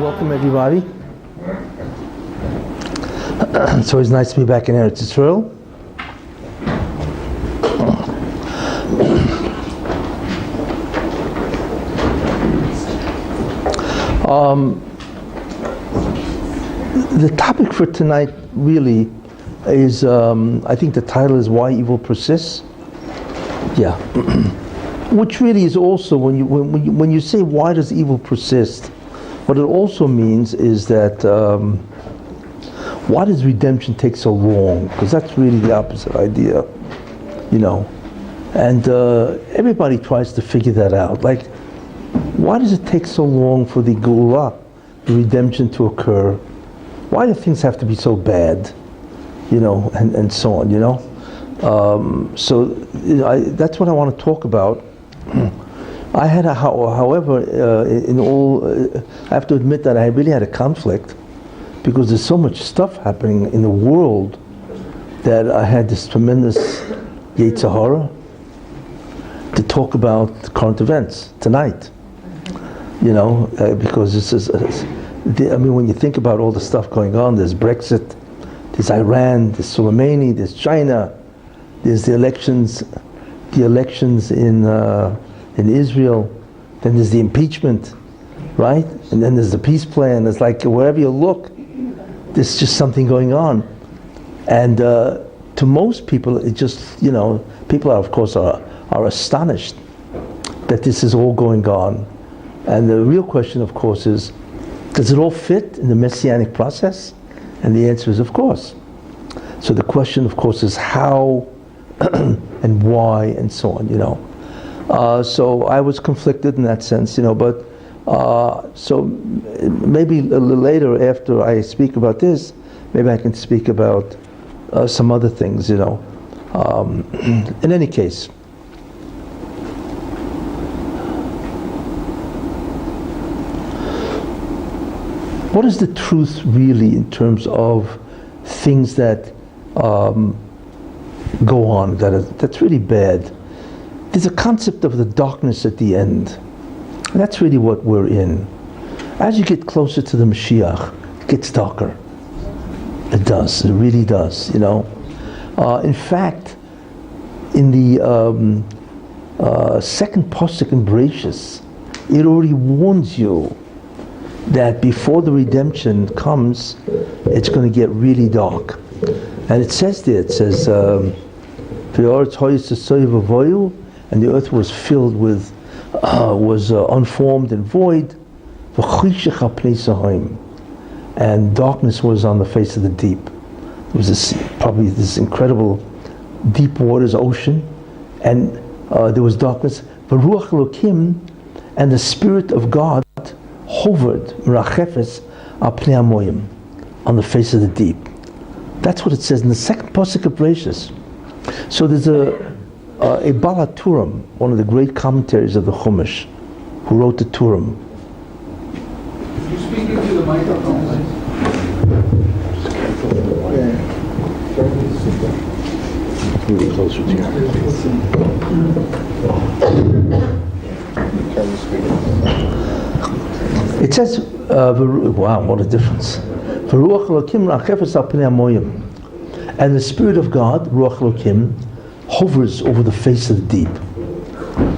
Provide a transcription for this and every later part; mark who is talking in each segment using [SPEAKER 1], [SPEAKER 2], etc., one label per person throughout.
[SPEAKER 1] Welcome everybody. It's always nice to be back in Eretz Yisrael. The topic for tonight really is, I think the title is Why Evil Persists. Yeah. Which really is also, when you say why does evil persist, what it also means is that why does redemption take so long? Because that's really the opposite idea, you know. And everybody tries to figure that out. Like, why does it take so long for the Geulah, the redemption, to occur? Why do things have to be so bad, you know, and so on, you know? That's what I want to talk about. I had however, I have to admit that I really had a conflict because there's so much stuff happening in the world that I had this tremendous Yetzer Hara to talk about current events tonight. You know, because this is, when you think about all the stuff going on, there's Brexit, there's Iran, there's Soleimani, there's China, there's the elections in Israel, then there's the impeachment, right? And then there's the peace plan. It's like wherever you look, there's just something going on. And to most people, it just, you know, people are, of course, are astonished that this is all going on. And the real question, of course, is, does it all fit in the Messianic process? And the answer is, of course. So the question, of course, is how and why and so on, you know. So I was conflicted in that sense, you know, but so maybe a little later after I speak about this, maybe I can speak about some other things, you know. In any case, what is the truth really in terms of things that go on that's really bad? There's a concept of the darkness at the end. And that's really what we're in. As you get closer to the Mashiach, it gets darker. It does. It really does, you know. In fact, in the second pasuk in Persists, it already warns you that before the redemption comes, it's going to get really dark. And it says there, it says, and the earth was filled with, unformed and void, and darkness was on the face of the deep. There was probably this incredible deep waters, ocean, and there was darkness. Ruach Elokim, and the Spirit of God hovered, merachefes al pnei hamoyim, on the face of the deep. That's what it says in the second pasuk of Persists. So there's a Baal HaTurim, one of the great commentaries of the Chumash, who wrote the Turim.
[SPEAKER 2] Could you speak into the microphone, please?
[SPEAKER 1] Really closer to you. It says, wow, what a difference. And the Spirit of God, Ruach Elokim, hovers over the face of the deep.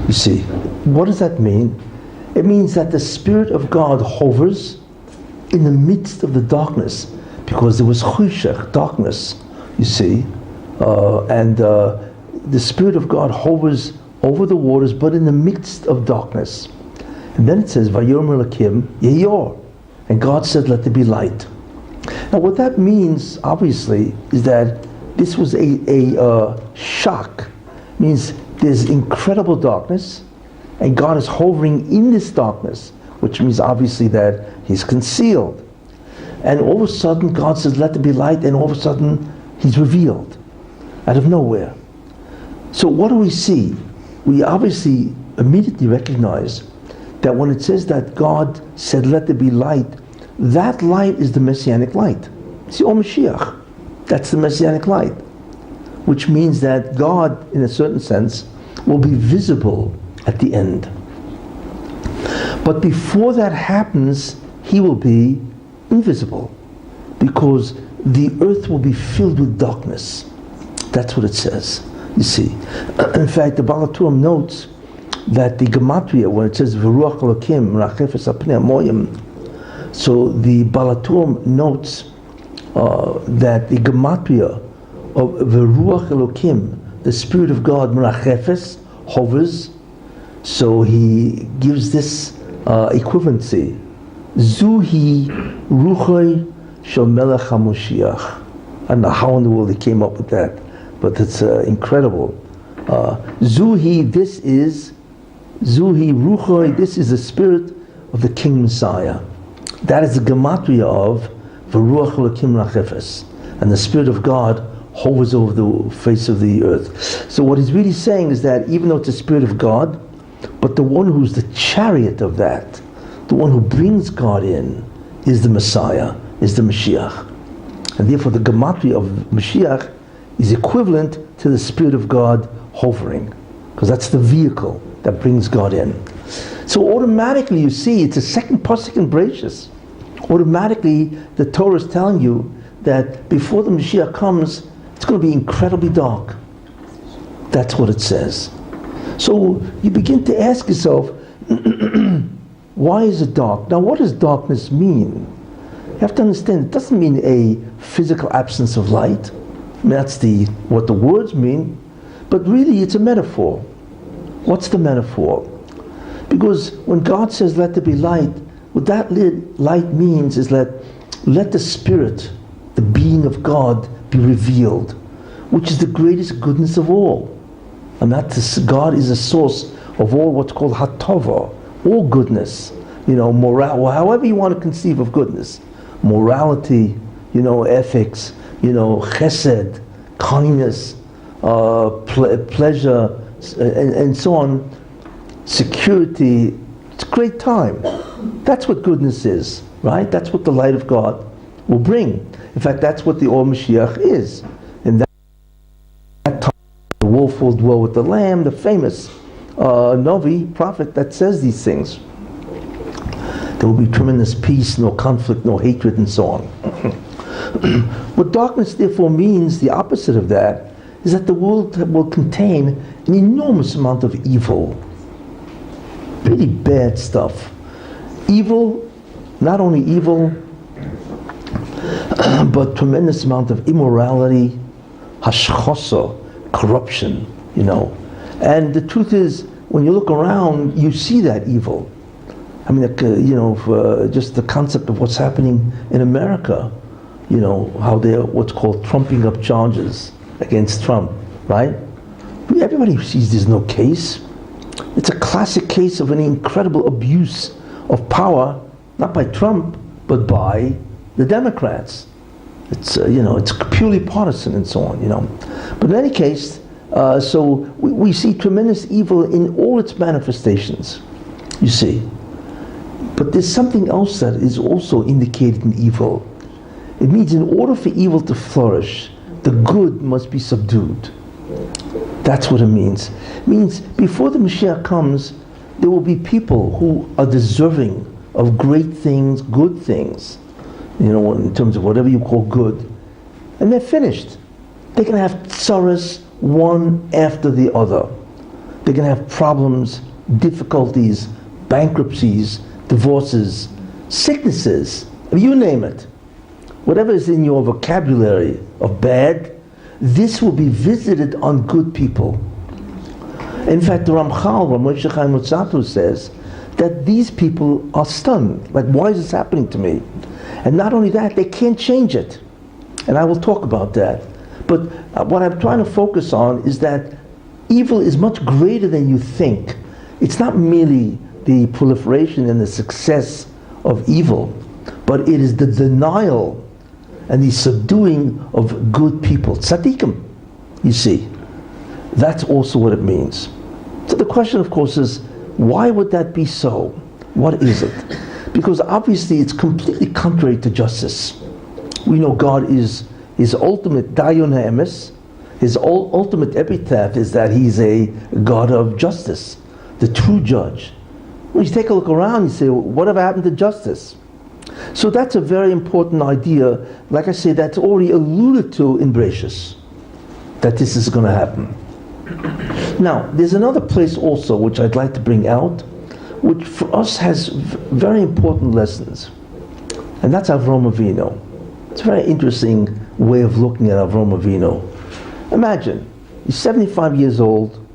[SPEAKER 1] You see, what does that mean? It means that the Spirit of God hovers in the midst of the darkness, because there was chushech, darkness, you see, and the Spirit of God hovers over the waters, but in the midst of darkness. And then it says, Vayomer Elokim Yehi or, and God said, let there be light. Now what that means, obviously, is that this was a shock. It means there's incredible darkness, and God is hovering in this darkness, which means obviously that He's concealed. And all of a sudden God says, let there be light, and all of a sudden He's revealed out of nowhere. So what do we see? We obviously immediately recognize that when it says that God said, let there be light, that light is the Messianic light. It's the Mashiach. That's the Messianic light, which means that God, in a certain sense, will be visible at the end. But before that happens, he will be invisible, because the earth will be filled with darkness. That's what it says, you see. In fact, the Baal HaTurim notes that the Gematria, when it says V'ruach Elokim Merachefes al Pnei Hamoyim, so the Baal HaTurim notes that the Gematria of V'ruach Elokim, the Spirit of God, Merachefes, hovers, so he gives this equivalency. Zuhi Ruchoi Shel Melech HaMoshiach. I don't know how in the world he came up with that, but it's incredible. Zuhi, this is Zuhi Ruchoi, this is the spirit of the King Messiah. That is the gematria of V'ruach Elokim Rachefes, and the Spirit of God hovers over the face of the earth. So what he's really saying is that even though it's the Spirit of God, but the one who's the chariot of that, the one who brings God in, is the Messiah, is the Mashiach. And therefore the gematria of Mashiach is equivalent to the Spirit of God hovering, because that's the vehicle that brings God in. So automatically you see, it's a second pasuk in Bereshis. Automatically the Torah is telling you that before the Mashiach comes, it's going to be incredibly dark. That's what it says. So you begin to ask yourself, why is it dark? Now what does darkness mean? You have to understand, it doesn't mean a physical absence of light. I mean, that's what the words mean, but really it's a metaphor. What's the metaphor? Because when God says let there be light, what that light means is let the Spirit, the being of God, be revealed, which is the greatest goodness of all. And that God is a source of all what's called hatova, all goodness, moral, however you want to conceive of goodness, morality, ethics, chesed, kindness, pleasure, and so on, security. It's a great time. That's what goodness is, right? That's what the light of God will bring. In fact, that's what the Or Mashiach is. In that time, the wolf will dwell with the lamb, the famous Novi, prophet, that says these things. There will be tremendous peace, no conflict, no hatred, and so on. What darkness therefore means, the opposite of that, is that the world will contain an enormous amount of evil. Really bad stuff. Evil, not only evil, but tremendous amount of immorality, hashchosa, corruption, And the truth is, when you look around, you see that evil. I mean, just the concept of what's happening in America, how they're what's called trumping up charges against Trump, right? Everybody sees there's no case. It's a classic case of an incredible abuse of power, not by Trump, but by the Democrats. It's it's purely partisan and so on, But in any case, so we see tremendous evil in all its manifestations, you see. But there's something else that is also indicated in evil. It means in order for evil to flourish, the good must be subdued. That's what it means. It means before the Mashiach comes, there will be people who are deserving of great things, good things, in terms of whatever you call good, and they're finished. They're going to have tsaras one after the other. They're going to have problems, difficulties, bankruptcies, divorces, sicknesses, you name it. Whatever is in your vocabulary of bad, this will be visited on good people. In fact, the Ramchal, Moshe Chaim Luzzatto, says that these people are stunned. Like, why is this happening to me? And not only that, they can't change it. And I will talk about that. But what I'm trying to focus on is that evil is much greater than you think. It's not merely the proliferation and the success of evil, but it is the denial and the subduing of good people. Tzaddikim, you see. That's also what it means. So the question, of course, is, why would that be so? What is it? Because obviously it's completely contrary to justice. We know God is his ultimate Dayun Ha'emes, his ultimate epitaph is that he's a God of justice, the true judge. When you take a look around, you say, whatever happened to justice? So that's a very important idea. Like I say, that's already alluded to in Bereshis, that this is going to happen. Now, there's another place also which I'd like to bring out, which for us has very important lessons, and that's Avram Avinu. It's a very interesting way of looking at Avram Avinu. Imagine, he's 75 years old,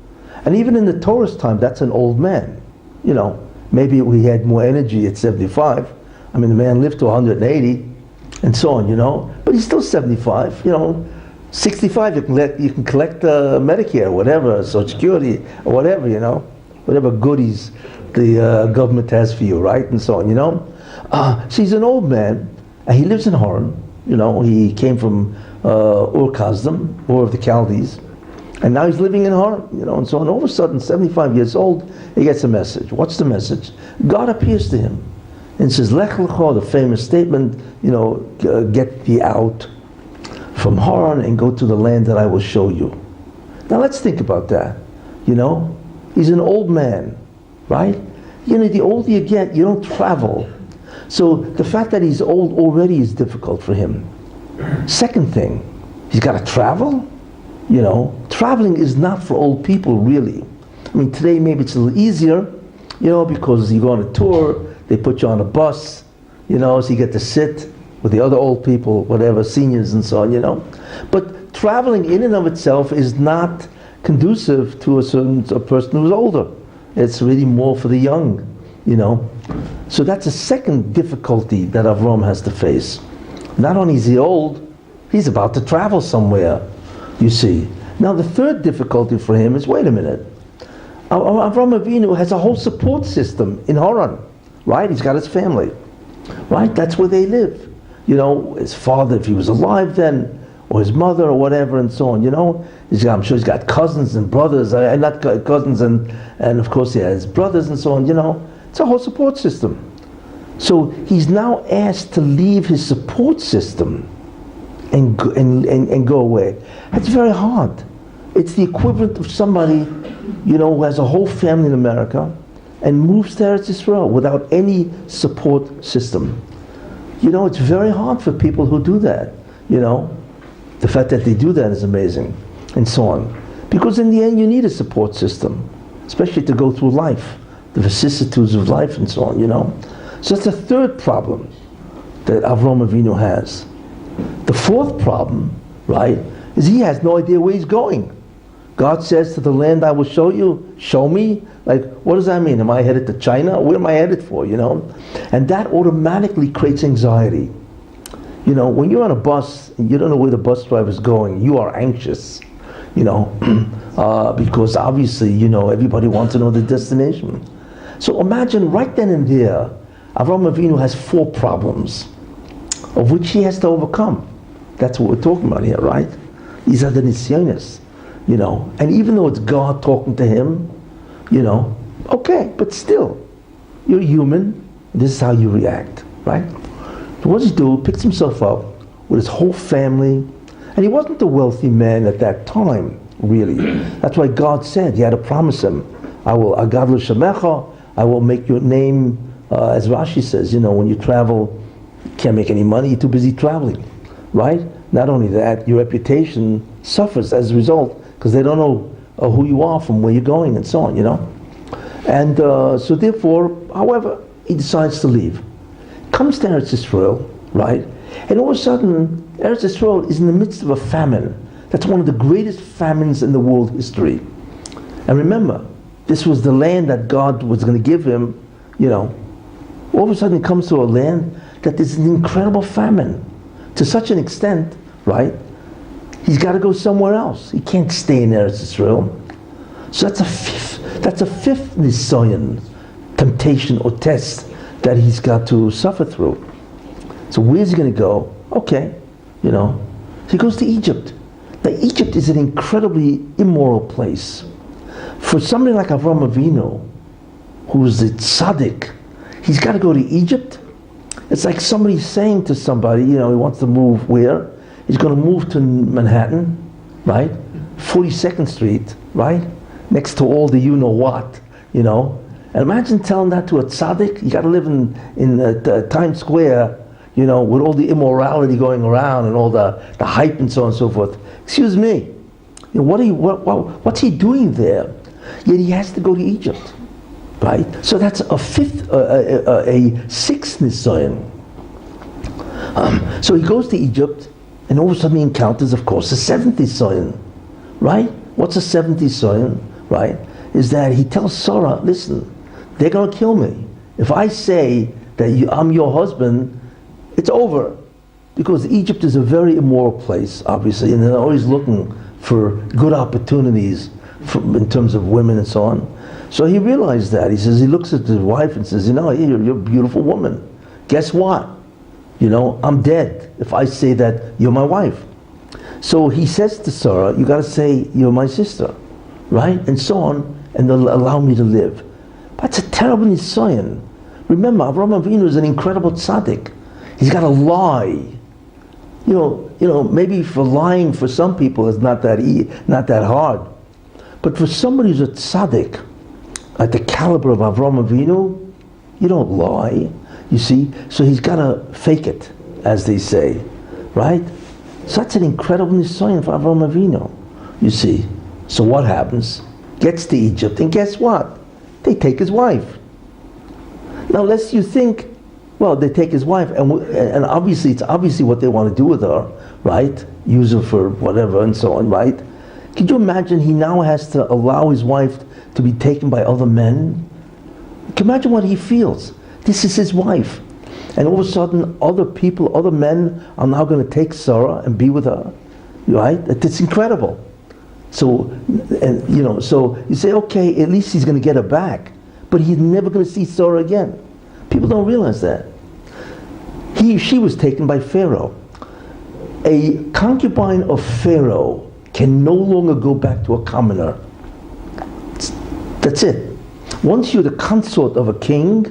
[SPEAKER 1] and even in the Torah's time, that's an old man. You know, maybe he had more energy at 75. I mean, the man lived to 180, and so on, you know. But he's still 75, you know. 65, you can collect Medicare, or whatever, Social Security, or whatever, you know. Whatever goodies the government has for you, right? And so on, you know. So he's an old man, and he lives in Haran. You know, he came from Ur Kasdim, Ur of the Chaldees, and now he's living in Haran, you know, and so on. All of a sudden, 75 years old, he gets a message. What's the message? God appears to him and says, Lech Lecho, the famous statement, you know, get ye out from Haran and go to the land that I will show you. Now let's think about that. You know, he's an old man, right? You know, the older you get, you don't travel. So the fact that he's old already is difficult for him. Second thing, he's got to travel. You know, traveling is not for old people, really. I mean, today maybe it's a little easier, you know, because you go on a tour, they put you on a bus, you know, so you get to sit with the other old people, whatever, seniors and so on, you know. But traveling in and of itself is not conducive to a person who's older. It's really more for the young, you know. So that's a second difficulty that Avram has to face. Not only is he old, he's about to travel somewhere, you see. Now the third difficulty for him is, wait a minute, Avram Avinu has a whole support system in Haran, right? He's got his family, right? That's where they live. You know, his father, if he was alive then, or his mother, or whatever, and so on, you know. I'm sure he's got cousins and brothers, and not cousins, and of course he has brothers and so on, you know. It's a whole support system. So he's now asked to leave his support system and go away. That's very hard. It's the equivalent of somebody, you know, who has a whole family in America and moves to Eretz Yisrael without any support system. You know, it's very hard for people who do that, you know. The fact that they do that is amazing, and so on. Because in the end, you need a support system, especially to go through life, the vicissitudes of life and so on, you know. So that's the third problem that Avram Avinu has. The fourth problem, right, is he has no idea where he's going. God says to the land I will show you, show me. Like, what does that mean? Am I headed to China? Where am I headed for, you know? And that automatically creates anxiety. You know, when you're on a bus and you don't know where the bus driver is going, you are anxious, you know, because obviously, you know, everybody wants to know the destination. So imagine right then and there, Avram Avinu has 4 problems, of which he has to overcome. That's what we're talking about here, right? These are the nisyonis, you know. And even though it's God talking to him, you know, okay, but still, you're human. This is how you react, right? So what does he do? Picks himself up with his whole family, and he wasn't a wealthy man at that time, really. That's why God said, he had to promise him, I will agadlu shemecha, I will make your name, as Rashi says, you know, when you travel, you can't make any money, you're too busy traveling, right? Not only that, your reputation suffers as a result, because they don't know who you are from where you're going and so on, you know. And so therefore, however, he decides to leave. Comes to Eretz Yisrael, right? And all of a sudden, Eretz Yisrael is in the midst of a famine. That's one of the greatest famines in the world history. And remember, this was the land that God was going to give him, you know. All of a sudden, he comes to a land that there's an incredible famine. To such an extent, right? He's got to go somewhere else. He can't stay in Eretz Yisrael. So that's a fifth nisayon, temptation or test that he's got to suffer through. So where's he going to go? Okay, you know. So he goes to Egypt. Now Egypt is an incredibly immoral place. For somebody like Avram Avinu, who's a tzaddik, he's got to go to Egypt. It's like somebody saying to somebody, you know, he wants to move where? He's going to move to Manhattan, right? 42nd Street, right? Next to all the you-know-what, you know? And imagine telling that to a tzaddik. You got to live in Times Square, you know, with all the immorality going around and all the hype and so on and so forth. Excuse me, you know, what's he doing there? Yet he has to go to Egypt, right? So that's a sixth nisayon. So he goes to Egypt, and all of a sudden he encounters, of course, the seventh nisayon, right? What's the seventh nisayon, right? Is that he tells Sarah, listen, they're going to kill me. If I say that I'm your husband, it's over. Because Egypt is a very immoral place, obviously, and they're always looking for good opportunities in terms of women and so on. So he realized that. He says, he looks at his wife and says, you know, you're a beautiful woman. Guess what? You know, I'm dead if I say that you're my wife. So he says to Sarah, you got to say you're my sister, right? And so on, and they'll allow me to live. That's a terrible nisayon. Remember, Avraham Avinu is an incredible tzaddik. He's got to lie. You know, maybe for lying for some people is not that hard. But for somebody who's a tzaddik, at the caliber of Avraham Avinu, you don't lie. You see? So he's got to fake it, as they say. Right? So that's an incredible nisayon for Avraham Avinu. You see? So what happens? Gets to Egypt, and guess what? They take his wife. Now, lest you think, well, they take his wife, and obviously, it's obviously what they want to do with her, right? Use her for whatever and so on, right? Could you imagine he now has to allow his wife to be taken by other men? Can you imagine what he feels? This is his wife. And all of a sudden, other people, other men are now going to take Sarah and be with her, right? It's incredible. So, and you know, so you say, okay, at least he's going to get her back, but he's never going to see Sarah again. People don't realize that. She was taken by Pharaoh. A concubine of Pharaoh can no longer go back to a commoner. That's it. Once you're the consort of a king,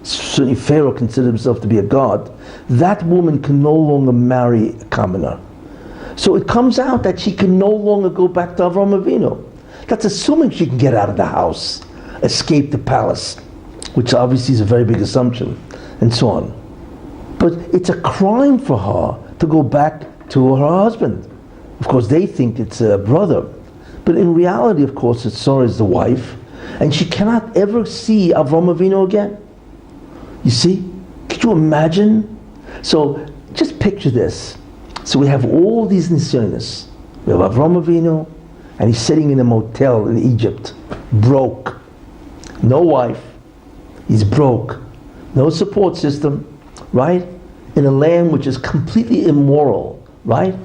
[SPEAKER 1] certainly Pharaoh considered himself to be a god, that woman can no longer marry a commoner. So it comes out that she can no longer go back to Avraham Avinu. That's assuming she can get out of the house, escape the palace, which obviously is a very big assumption, and so on. But it's a crime for her to go back to her husband. Of course, they think it's a brother. But in reality, of course, it's Sarah is the wife, and she cannot ever see Avraham Avinu again. You see? Could you imagine? So just picture this. So we have all these nisyonos. We have Avraham Avinu, and he's sitting in a motel in Egypt, broke, no wife, he's broke, no support system, right? In a land which is completely immoral, right?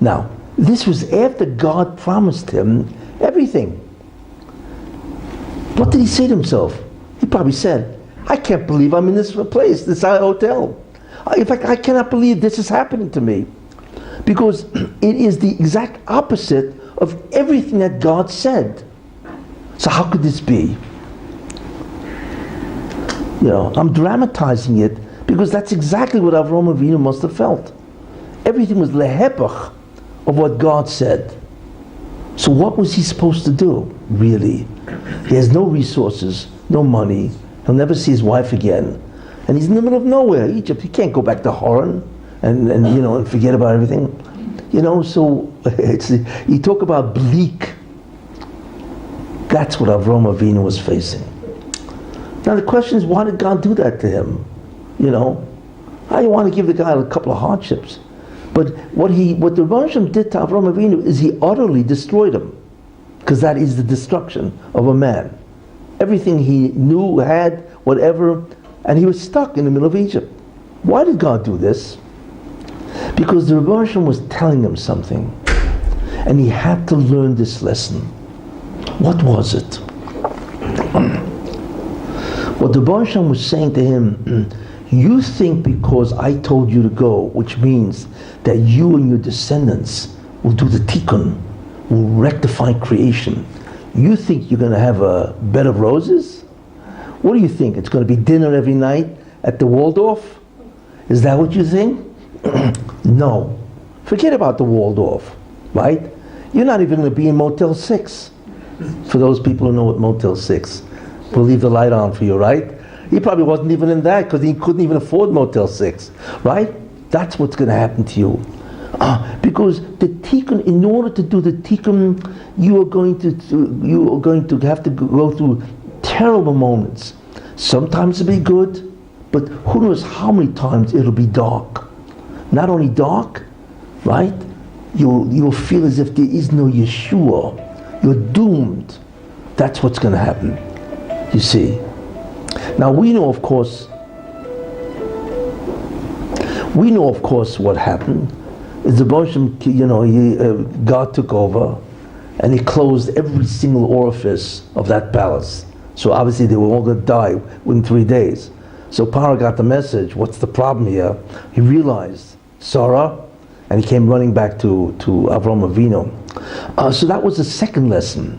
[SPEAKER 1] Now, this was after God promised him everything. What did he say to himself? He probably said, I can't believe I'm in this place, this hotel. In fact, I cannot believe this is happening to me. Because it is the exact opposite of everything that God said. So how could this be? You know, I'm dramatizing it because that's exactly what Avraham Avinu must have felt. Everything was lehepach of what God said. So what was he supposed to do, really? He has no resources, no money, he'll never see his wife again. And he's in the middle of nowhere, Egypt. He can't go back to Haran and you know, and forget about everything. You know, so you talk about bleak. That's what Avraham Avinu was facing. Now the question is, why did God do that to him? You know, I want to give the guy a couple of hardships. But what the Rebbe did to Avraham Avinu is he utterly destroyed him. Because that is the destruction of a man. Everything he knew, had, whatever, and he was stuck in the middle of Egypt. Why did God do this? Because the Rebbe was telling him something. And he had to learn this lesson. What was it? What the Rebbe was saying to him, you think because I told you to go, which means that you and your descendants will do the tikkun, will rectify creation, you think you're going to have a bed of roses? What do you think? It's going to be dinner every night at the Waldorf? Is that what you think? No. Forget about the Waldorf, right? You're not even going to be in Motel 6. For those people who know what Motel 6, we'll leave the light on for you, right? He probably wasn't even in that because he couldn't even afford Motel 6, right? That's what's going to happen to you. Because the tikkun, in order to do the tikkun, you are going to have to go through terrible moments. Sometimes it'll be good, but who knows how many times it'll be dark. Not only dark, right? You'll feel as if there is no Yeshua. You're doomed. That's what's going to happen. You see. Now we know, of course, what happened. Is the Bosham, God took over, and He closed every single orifice of that palace. So obviously they were all going to die within 3 days. So Paro got the message. What's the problem here? He realized Sarah, and he came running back to Avram Avinu. So that was the second lesson,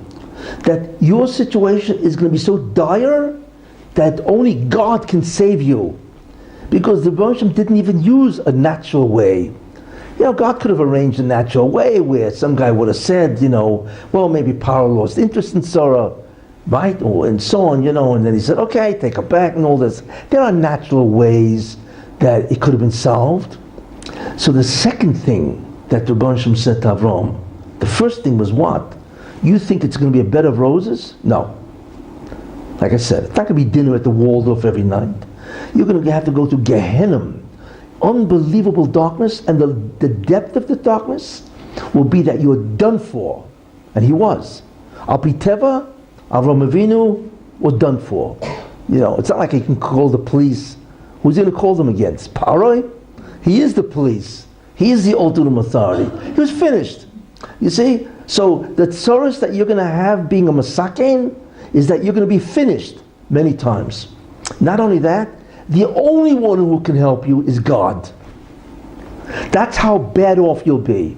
[SPEAKER 1] that your situation is going to be so dire that only God can save you, because the Bosham didn't even use a natural way. God could have arranged a natural way where some guy would have said, well, maybe Paro lost interest in Sarah, right? And so on, and then he said, okay, take her back and all this. There are natural ways that it could have been solved. So the second thing that the Bosham said to Avram, the first thing was what? You think it's going to be a bed of roses? No. Like I said, it's not going to be dinner at the Waldorf every night. You're going to have to go to Gehenna. Unbelievable darkness, and the depth of the darkness will be that you're done for. And he was. Al Pi Teva, Avram Avinu was done for. It's not like he can call the police. Who's going to call them against? Paroi? He is the police. He is the ultimate authority. He was finished. You see? So the tzoros that you're going to have being a masaken is that you're going to be finished many times. Not only that, the only one who can help you is God. That's how bad off you'll be.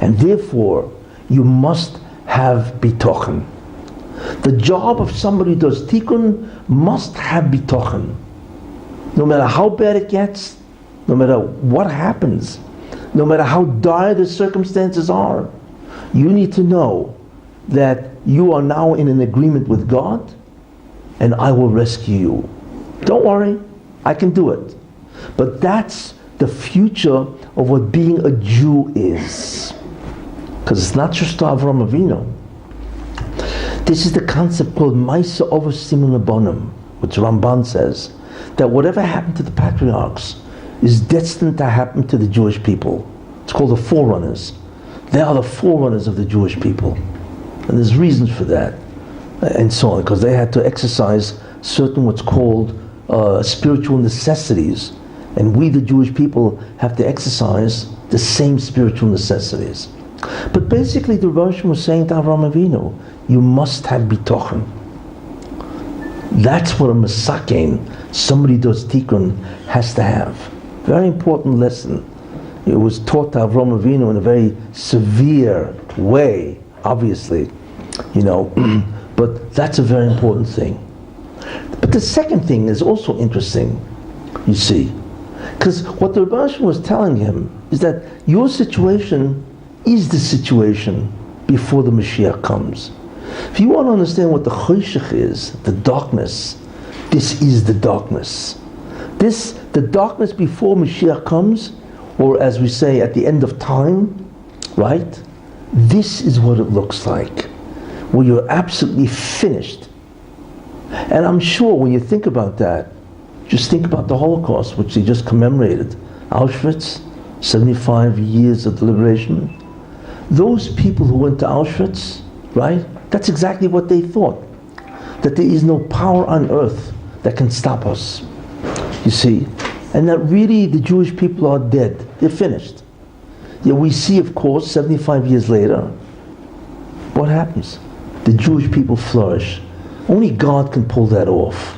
[SPEAKER 1] And therefore, you must have bitochen. The job of somebody who does tikkun must have bitochen. No matter how bad it gets, no matter what happens, no matter how dire the circumstances are, you need to know that you are now in an agreement with God, and I will rescue you. Don't worry, I can do it. But that's the future of what being a Jew is. Because it's not just Avram Avinu. This is the concept called Maisa Over Simun Abonim, which Ramban says, that whatever happened to the patriarchs is destined to happen to the Jewish people. It's called the forerunners. They are the forerunners of the Jewish people. And there's reasons for that, and so on, because they had to exercise certain what's called spiritual necessities, and we the Jewish people have to exercise the same spiritual necessities. But basically the Rosh was saying to Avram Avinu, you must have bitochen. That's what a masaken, somebody who does tikkun, has to have. Very important lesson. It was taught to Avram Avinu in a very severe way, obviously, but that's a very important thing. But the second thing is also interesting, you see, because what the Rabbi was telling him is that your situation is the situation before the Mashiach comes. If you want to understand what the choshech is, the darkness, this is the darkness. The darkness before Mashiach comes, or as we say, at the end of time, right? This is what it looks like, where you're absolutely finished. And I'm sure when you think about that, just think about the Holocaust, which they just commemorated. Auschwitz, 75 years of deliberation. Those people who went to Auschwitz, right? That's exactly what they thought. That there is no power on earth that can stop us. You see? And that really the Jewish people are dead. They're finished. Yet we see, of course, 75 years later, what happens? The Jewish people flourish. Only God can pull that off.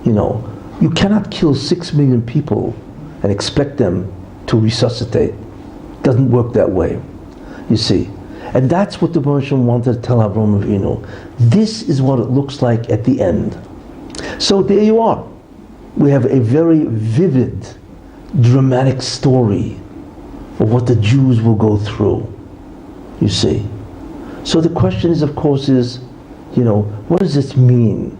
[SPEAKER 1] You cannot kill 6 million people and expect them to resuscitate. It doesn't work that way. You see. And that's what the Moshe wanted to tell Avram Avinu. This is what it looks like at the end. So there you are. We have a very vivid, dramatic story of what the Jews will go through. You see. So the question is, of course, what does this mean?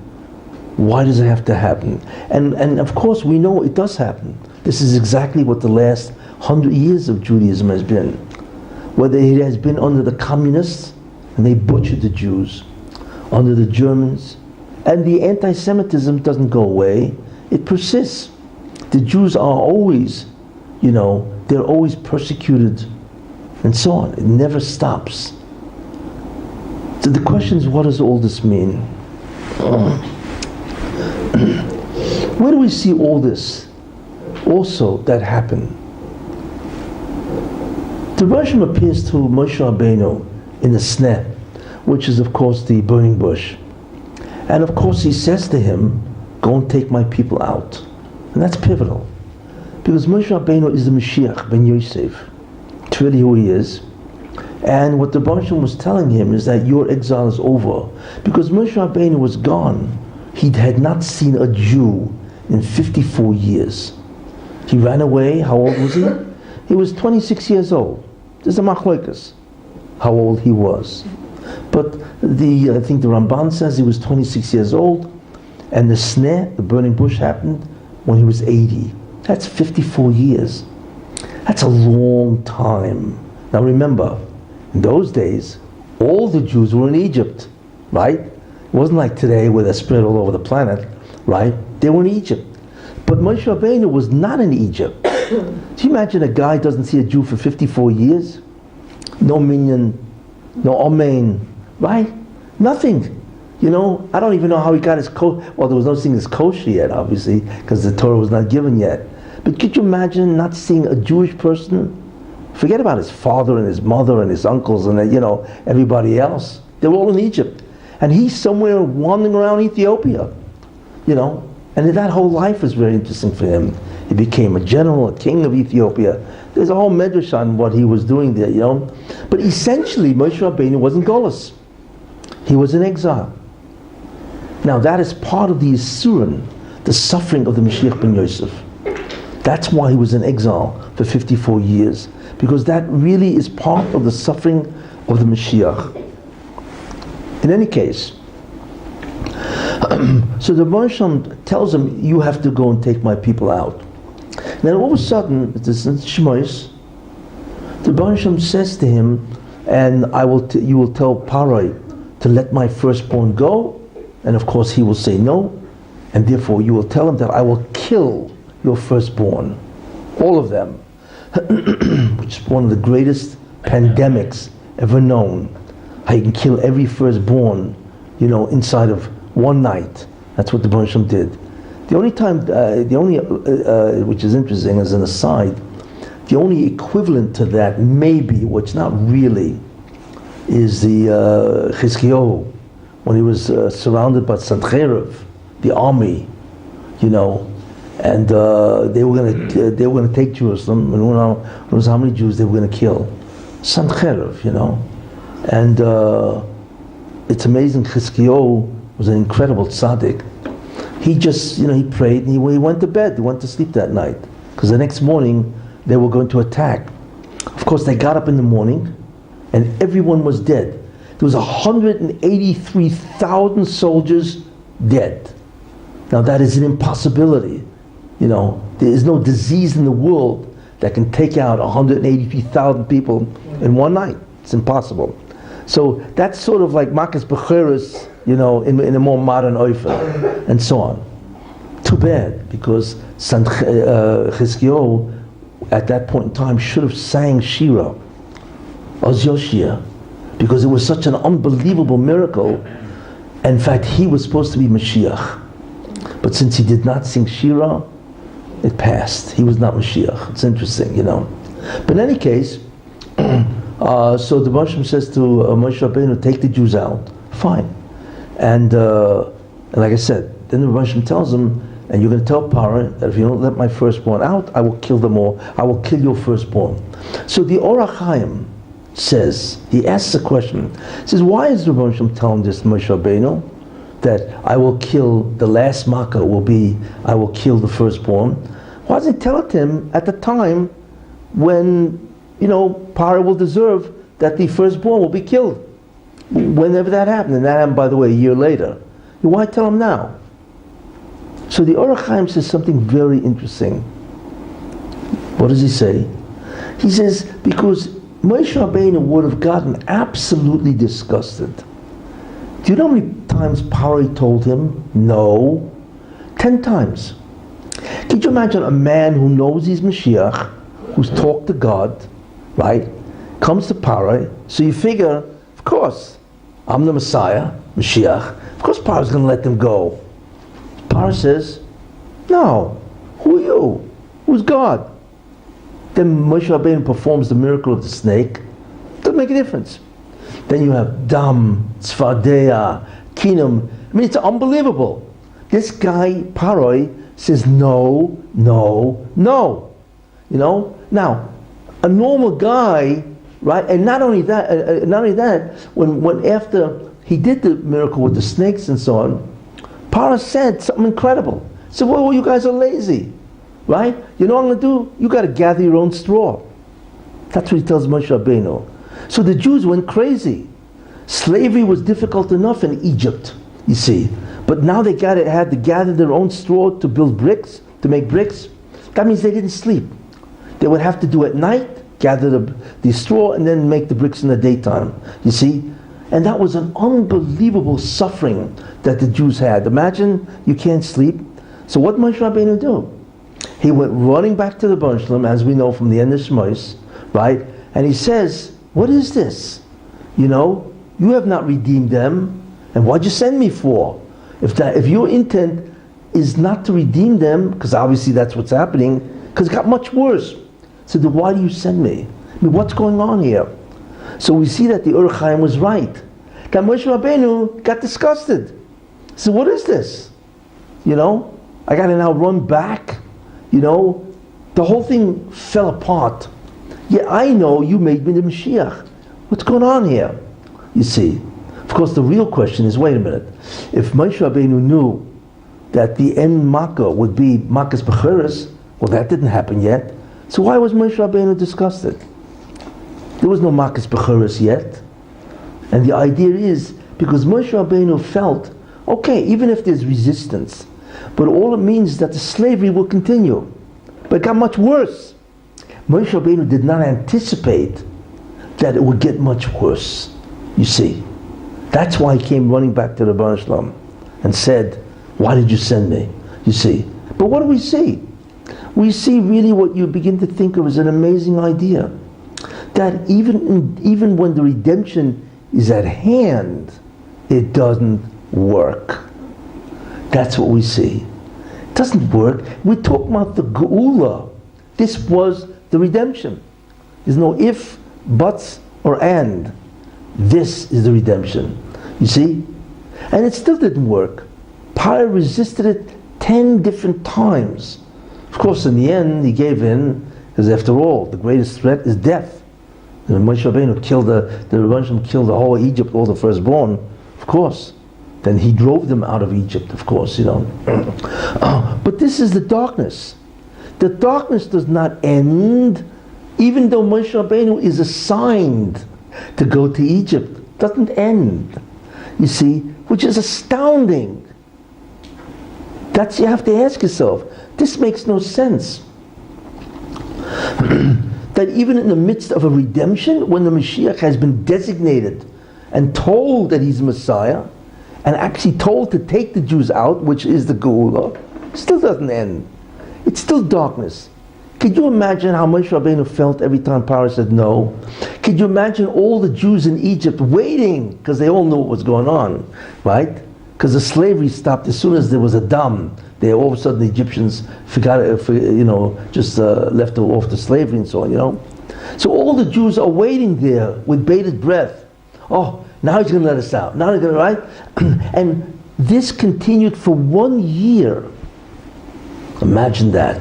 [SPEAKER 1] Why does it have to happen? And of course, we know it does happen. This is exactly what the last 100 years of Judaism has been. Whether it has been under the communists, and they butchered the Jews, under the Germans, and the anti-Semitism doesn't go away, it persists. The Jews are always, they're always persecuted, and so on. It never stops. So the question is, what does all this mean? Where do we see all this also that happened? The Russian appears to Moshe Rabbeinu in the sneh, which is of course the burning bush. And of course he says to him, go and take my people out. And that's pivotal. Because Moshe Rabbeinu is the Mashiach ben Yosef. It's really who he is. And what the Baruch was telling him is that your exile is over. Because Moshe Rabbeinu was gone. He had not seen a Jew in 54 years. He ran away. How old was he? He was 26 years old. There's a machlokas, how old he was. But I think the Ramban says he was 26 years old, and the sneh, the burning bush, happened when he was 80. That's 54 years. That's a long time. Now remember, in those days, all the Jews were in Egypt, right? It wasn't like today where they're spread all over the planet, right? They were in Egypt. But Moshe Rabbeinu was not in Egypt. Do you imagine a guy doesn't see a Jew for 54 years? No minyan, no amen, right? Nothing. I don't even know how he got his kosher. Well, there was no thing as kosher yet, obviously, because the Torah was not given yet. But could you imagine not seeing a Jewish person? Forget about his father and his mother and his uncles and everybody else. They were all in Egypt. And he's somewhere wandering around Ethiopia, And that whole life was very interesting for him. He became a general, a king of Ethiopia. There's a whole medrash on what he was doing there, But essentially, Moshe Rabbeinu wasn't Golus. He was in exile. Now that is part of the Yisurin, the suffering of the Mashiach ben Yosef. That's why he was in exile for 54 years. Because that really is part of the suffering of the Mashiach. In any case, so the Baruch tells him, you have to go and take my people out. Then all of a sudden, this is Shmois, the Baruch says to him, and you will tell Parai to let my firstborn go, and of course he will say no, and therefore you will tell him that I will kill your firstborn, all of them, which is one of the greatest pandemics ever known. How you can kill every firstborn, inside of one night. That's what the Baruch did. The only time, which is interesting as an aside, the only equivalent to that maybe, which not really, is the Chizkiyahu, when he was surrounded by Sancheiriv, the army, and they were going to take Jerusalem, and who knows how many Jews they were going to kill. Sancheiriv, and it's amazing. Chizkiyahu was an incredible tzaddik. He just, he prayed and he went to bed. He went to sleep that night because the next morning they were going to attack. Of course, they got up in the morning and everyone was dead. There was 183,000 soldiers dead. Now that is an impossibility. There is no disease in the world that can take out 183,000 people in one night. It's impossible. So that's sort of like Makas Becheres, in a more modern oifa, and so on. Too bad, because Chizkiyahu at that point in time should have sang Shira, Oz Yoshia, because it was such an unbelievable miracle. In fact, he was supposed to be Mashiach. But since he did not sing Shira, it passed. He was not Mashiach. It's interesting, But in any case, so the Baruch says to Moshe Rabbeinu, take the Jews out. Fine. And like I said, then the Baruch tells him, and you're going to tell Parah that if you don't let my firstborn out, I will kill them all. I will kill your firstborn. So the Orach Chaim says, he asks a question. He says, why is the Baruch telling this Moshe Rabbeinu that I will kill, the last makkah will be, I will kill the firstborn? Why doesn't he tell it to him at the time when, Paro will deserve that the firstborn will be killed whenever that happened. And that happened, by the way, a year later. Why tell him now? So the Orach Chaim says something very interesting. What does he say? He says, because Moshe Rabbeinu would have gotten absolutely disgusted. Do you know how many times Paro told him no? 10 times. Could you imagine a man who knows he's Mashiach, who's talked to God, right? Comes to Paro, so you figure, of course, I'm the Messiah, Mashiach. Of course Paro's going to let them go. Paro says, no, who are you? Who's God? Then Moshe Rabbeinu performs the miracle of the snake. Doesn't make a difference. Then you have Dam, Tzfardea, Kinum. I mean, it's unbelievable. This guy, Paroi, says no, no, no. Now, a normal guy, right? And not only that, when after he did the miracle with the snakes and so on, Paro said something incredible. He said, well, you guys are lazy, right? You know what I'm going to do? You got to gather your own straw. That's what he tells Moshe Rabbeinu. So the Jews went crazy. Slavery was difficult enough in Egypt, you see. But now they had to gather their own straw to build bricks, to make bricks. That means they didn't sleep. They would have to do at night, gather the straw, and then make the bricks in the daytime, you see. And that was an unbelievable suffering that the Jews had. Imagine you can't sleep. So what did Moshe Rabbeinu do? He went running back to the Baruch Shalom, as we know from the end of Shmos, right? And he says, what is this? You have not redeemed them, and what'd you send me for? If your intent is not to redeem them, because obviously that's what's happening, because it got much worse. So then why do you send me? I mean, what's going on here? So we see that the Orach Chaim was right. That Moshe Rabbeinu got disgusted. So what is this? I got to now run back. The whole thing fell apart. Yeah, I know you made me the Mashiach. What's going on here? You see. Of course, the real question is, wait a minute. If Moshe Rabbeinu knew that the end Makkah would be Makkah's Becheres, well, that didn't happen yet. So why was Moshe Rabbeinu disgusted? There was no Makkah's Becheres yet. And the idea is, because Moshe Rabbeinu felt, okay, even if there's resistance, but all it means is that the slavery will continue. But it got much worse. Moshe Rabbeinu did not anticipate that it would get much worse. You see. That's why he came running back to the Baruch Shalom and said, why did you send me? You see. But what do we see? We see really what you begin to think of as an amazing idea. That even when the redemption is at hand, it doesn't work. That's what we see. It doesn't work. We talk about the Geula. This was the redemption. There's no if, buts, or and. This is the redemption. You see? And it still didn't work. Paro resisted it 10 different times. Of course, in the end, he gave in, because after all, the greatest threat is death. Moshe Rabbeinu killed the whole Egypt, all the firstborn, of course. Then he drove them out of Egypt, of course, But this is the darkness. The darkness does not end, even though Moshe Rabbeinu is assigned to go to Egypt. It doesn't end. You see, which is astounding. You have to ask yourself, this makes no sense. That even in the midst of a redemption, when the Mashiach has been designated and told that he's Messiah, and actually told to take the Jews out, which is the Geula, still doesn't end. It's still darkness. Could you imagine how Moshe Rabbeinu felt every time Paro said no? Could you imagine all the Jews in Egypt waiting, because they all knew what was going on, right? Because the slavery stopped as soon as there was a dam. All of a sudden the Egyptians left off the slavery and so on, So all the Jews are waiting there with bated breath. Oh, now he's going to let us out. Now he's going to, right? And this continued for 1 year. Imagine that.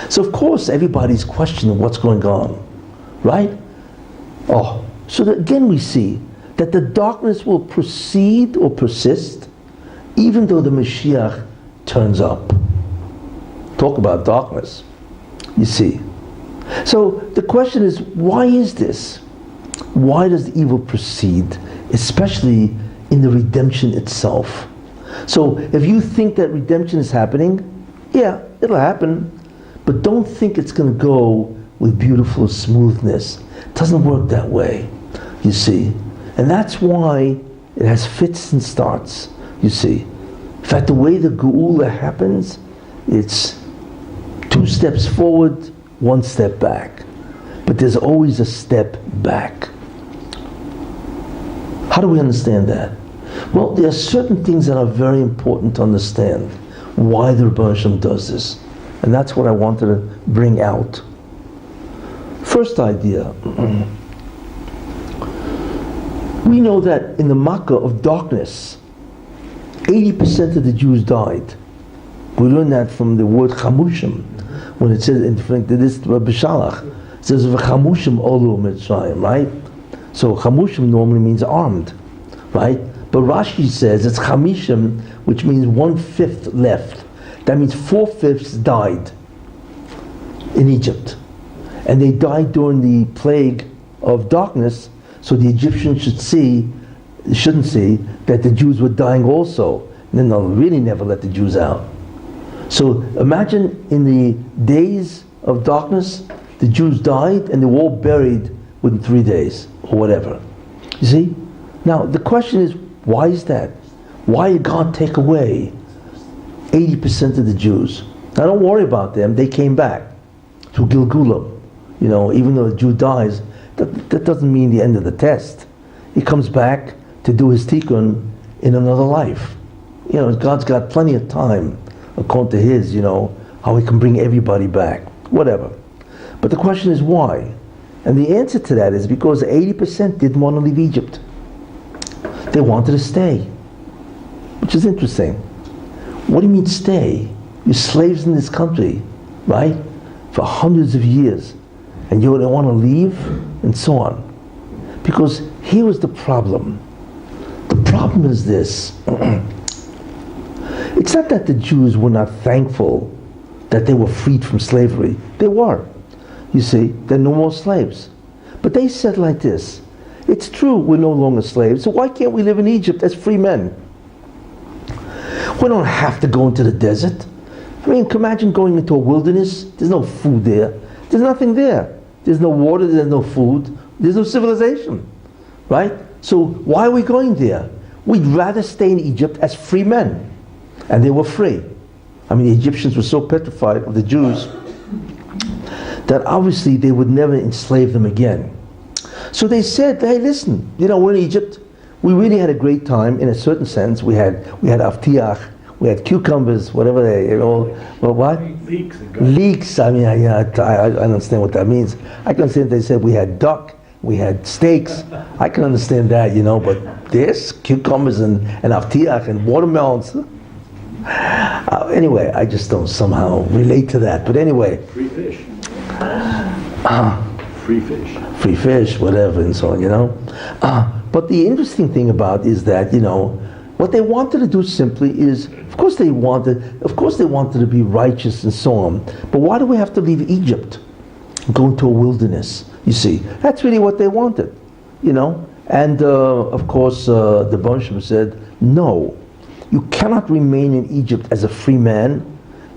[SPEAKER 1] So of course everybody's questioning what's going on, right? Oh, so that again we see that the darkness will proceed or persist even though the Mashiach turns up. Talk about darkness. You see. So the question is, why is this? Why does the evil proceed, especially in the redemption itself? So if you think that redemption is happening, yeah, it'll happen, but don't think it's going to go with beautiful smoothness. It doesn't work that way, you see. And that's why it has fits and starts, you see. In fact, the way the Geula happens, it's 2 steps forward, 1 step back. But there's always a step back. How do we understand that? Well, there are certain things that are very important to understand why the Rebbe Hashem does this. And that's what I wanted to bring out. First idea. We know that in the Makkah of darkness, 80% of the Jews died. We learn that from the word chamushim, when it says in this B'Shalach, it says v'chamushim olu mitzrayim, right? So chamushim normally means armed, right? But Rashi says it's chamishim, which means 1/5 left. That means 4/5 died in Egypt, and they died during the plague of darkness. So the Egyptians shouldn't see that the Jews were dying also. And then they'll really never let the Jews out. So imagine in the days of darkness, the Jews died and they were all buried within 3 days or whatever. You see? Now the question is, why is that? Why did God take away 80% of the Jews? Now don't worry about them, they came back to Gilgulam. You know, even though a Jew dies, that doesn't mean the end of the test. He comes back to do his tikkun in another life. You know, God's got plenty of time, according to his, how he can bring everybody back. Whatever. But the question is why? And the answer to that is because 80% didn't want to leave Egypt. They wanted to stay. Which is interesting. What do you mean stay? You're slaves in this country, right? For hundreds of years. And you don't want to leave? And so on. Because here was the problem. The problem is this. It's not that the Jews were not thankful that they were freed from slavery. They were. You see, they're no more slaves. But they said like this, it's true we're no longer slaves, so why can't we live in Egypt as free men? We don't have to go into the desert. I mean, imagine going into a wilderness, there's no food there. There's nothing there. There's no water, there's no food, there's no civilization. Right? So why are we going there? We'd rather stay in Egypt as free men. And they were free. I mean, the Egyptians were so petrified of the Jews that obviously they would never enslave them again. So they said, hey, listen, we're in Egypt. We really had a great time in a certain sense. We had avtiach, we had cucumbers, whatever what? Leeks. I mean, I understand what that means. I can understand they said we had duck, we had steaks. I can understand that, but this, cucumbers and avtiach and watermelons. Anyway, I just don't somehow relate to that. But anyway.
[SPEAKER 3] Free fish.
[SPEAKER 1] Free fish, whatever, and so on, But the interesting thing about is that, what they wanted to do simply is, of course they wanted to be righteous and so on. But why do we have to leave Egypt? Go into a wilderness, you see. That's really what they wanted, And of course, the Bonsham said, no. You cannot remain in Egypt as a free man.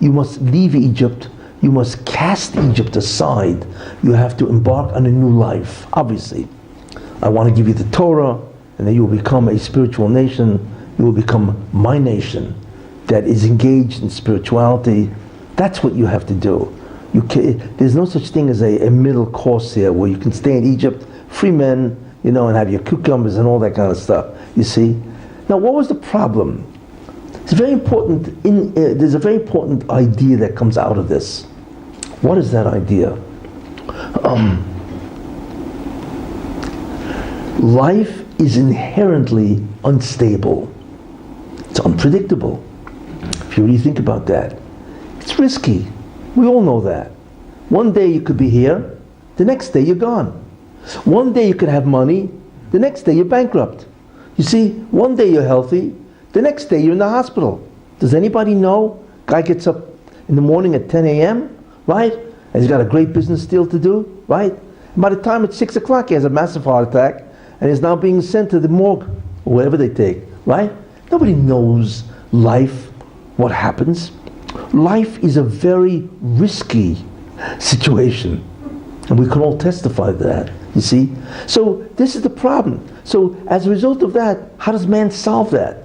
[SPEAKER 1] You must leave Egypt. You must cast Egypt aside. You have to embark on a new life. Obviously, I want to give you the Torah, and then you will become a spiritual nation. You will become my nation that is engaged in spirituality. That's what you have to do. There's no such thing as a middle course here where you can stay in Egypt, free men, and have your cucumbers and all that kind of stuff. You see? Now, what was the problem? It's very important. There's a very important idea that comes out of this. What is that idea? Life is inherently unstable. It's unpredictable. If you really think about that, it's risky. We all know that. One day you could be here, the next day you're gone. One day you could have money, the next day you're bankrupt. You see, one day you're healthy, the next day you're in the hospital. Does anybody know? Guy gets up in the morning at 10 a.m., right? and he's got a great business deal to do, right? By the time it's 6 o'clock, he has a massive heart attack, and is now being sent to the morgue, or wherever they take, right? Nobody knows life, what happens. Life is a very risky situation, and we can all testify to that, you see? So this is the problem. So as a result of that, how does man solve that?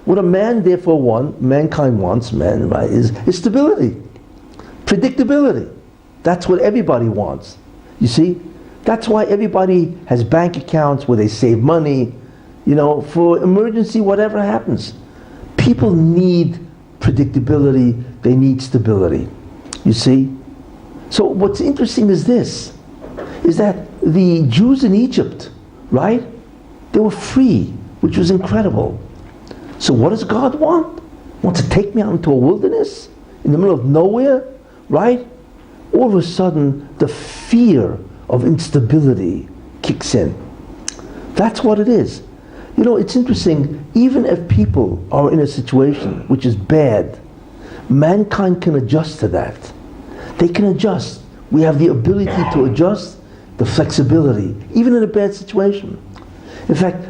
[SPEAKER 1] What a man therefore wants, mankind wants, man, right, is stability, predictability. That's what everybody wants, you see? That's why everybody has bank accounts where they save money, for emergency, whatever happens. People need predictability, they need stability, you see? So what's interesting is this, is that the Jews in Egypt, right, they were free, which was incredible. So what does God want? He wants to take me out into a wilderness, in the middle of nowhere, right? All of a sudden, the fear of instability kicks in. That's what it is. It's interesting, even if people are in a situation which is bad, mankind can adjust to that. They can adjust. We have the ability to adjust, the flexibility, even in a bad situation. In fact,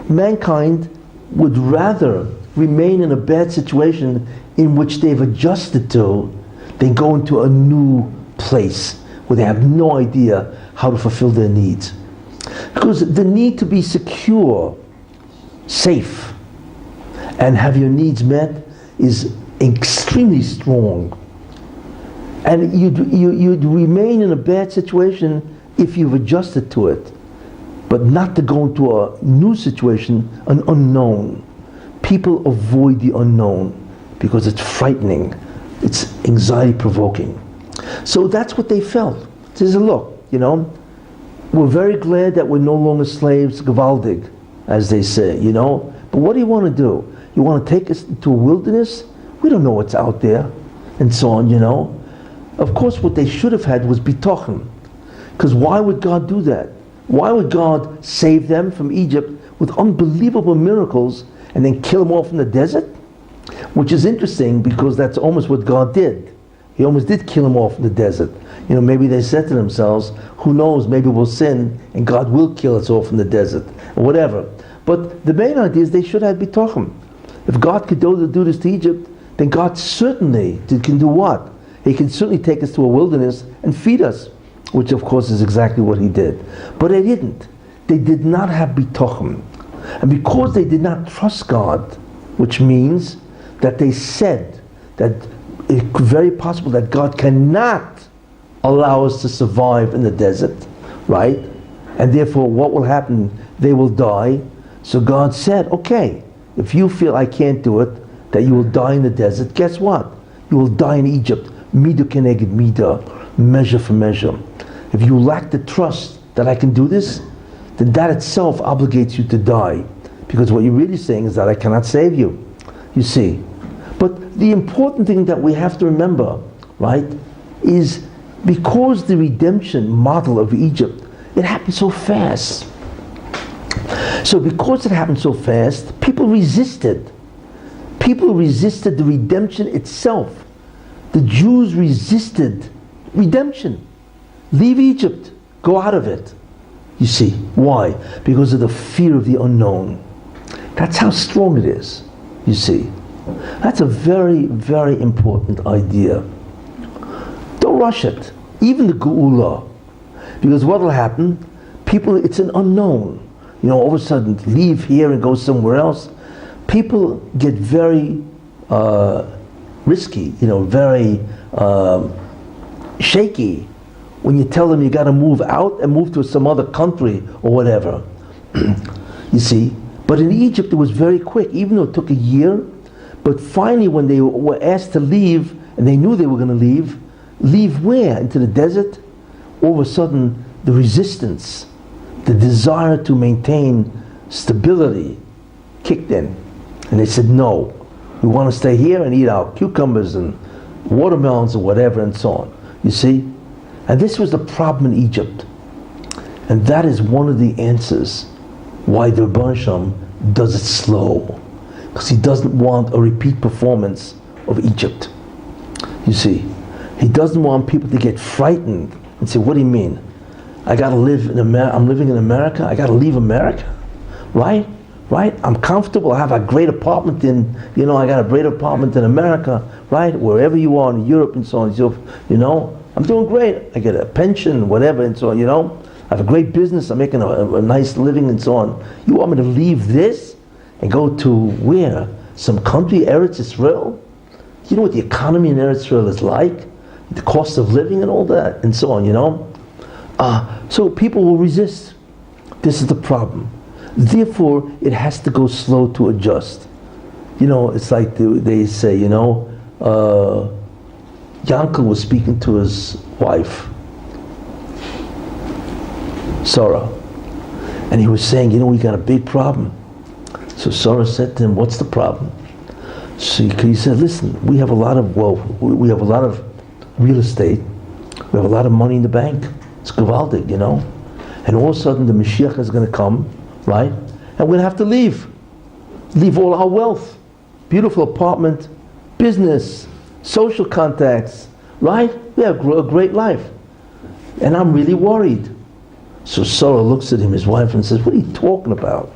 [SPEAKER 1] mankind would rather remain in a bad situation in which they've adjusted to than go into a new place where they have no idea how to fulfill their needs. Because the need to be secure, safe, and have your needs met is extremely strong. And you'd remain in a bad situation if you've adjusted to it, but not to go into a new situation, an unknown. People avoid the unknown because it's frightening, it's anxiety provoking. So that's what they felt. It says, look, we're very glad that we're no longer slaves, gewaldig, as they say, but what do you want to do? You want to take us to a wilderness? We don't know what's out there, and so on, Of course, what they should have had was bitochen. Because why would God do that? Why would God save them from Egypt with unbelievable miracles and then kill them off in the desert? Which is interesting because that's almost what God did. He almost did kill them off in the desert. Maybe they said to themselves, who knows, maybe we'll sin and God will kill us off in the desert, or whatever. But the main idea is they should have bitochen. If God could do this to Egypt, then God certainly can do what? He can certainly take us to a wilderness and feed us, which of course is exactly what he did. But they didn't. They did not have bitochen. And because they did not trust God, which means that they said that it's very possible that God cannot allow us to survive in the desert, right? And therefore what will happen? They will die. So God said, okay, if you feel I can't do it, that you will die in the desert, guess what? You will die in Egypt. Midah keneged midah, measure for measure. If you lack the trust that I can do this, then that itself obligates you to die. Because what you're really saying is that I cannot save you. You see. But the important thing that we have to remember, right, is because the redemption model of Egypt, it happened so fast. So because it happened so fast, people resisted. People resisted the redemption itself. The Jews resisted redemption. Leave Egypt. Go out of it. You see. Why? Because of the fear of the unknown. That's how strong it is. You see. That's a very, very important idea. Don't rush it. Even the Geula. Because what will happen? People, it's an unknown. All of a sudden, leave here and go somewhere else. People get very risky, very shaky when you tell them you got to move out and move to some other country or whatever. You see? But in Egypt, it was very quick, even though it took a year. But finally, when they were asked to leave, and they knew they were going to leave where? Into the desert? All of a sudden, the resistance, the desire to maintain stability kicked in. And they said, no, we want to stay here and eat our cucumbers and watermelons or whatever and so on. You see? And this was the problem in Egypt. And that is one of the answers why the Rebbe Shem does it slow. Because he doesn't want a repeat performance of Egypt. You see? He doesn't want people to get frightened and say, what do you mean? I got to live in America, I'm living in America, I got to leave America, right? Right? I'm comfortable, I have a great apartment I got a great apartment in America, right? Wherever you are in Europe and so on, I'm doing great. I get a pension, whatever, and so on, I have a great business, I'm making a nice living and so on. You want me to leave this and go to where? Some country, Eretz Israel? You know what the economy in Eretz Israel is like? The cost of living and all that, and so on, So people will resist. This is the problem. Therefore, it has to go slow to adjust. It's like they say, Yankel was speaking to his wife, Sarah, and he was saying, we got a big problem. So Sarah said to him, what's the problem? So he said, listen, we have a lot of real estate, we have a lot of money in the bank. It's gewaldig, and all of a sudden the Mashiach is going to come, right? And we're going to have to leave all our wealth, beautiful apartment, business, social contacts, right? We have a great life. And I'm really worried. So Sarah looks at him, his wife, and says, what are you talking about?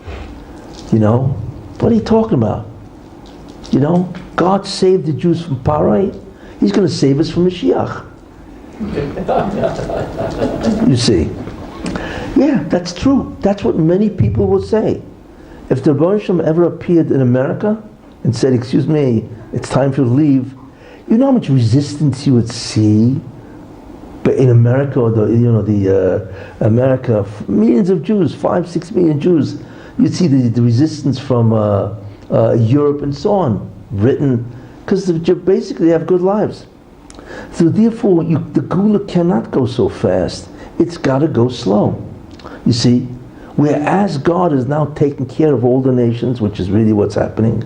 [SPEAKER 1] What are you talking about? God saved the Jews from Parai. He's going to save us from Mashiach. You see. Yeah, that's true. That's what many people will say. If the Rebbe Shem ever appeared in America and said, excuse me, it's time for you to leave, you know how much resistance you would see? But in America, or America, millions of Jews, 5-6 million Jews, you'd see the resistance from Europe and so on, Britain, because basically they have good lives. So therefore, the Gula cannot go so fast. It's got to go slow. You see, whereas God is now taking care of all the nations, which is really what's happening,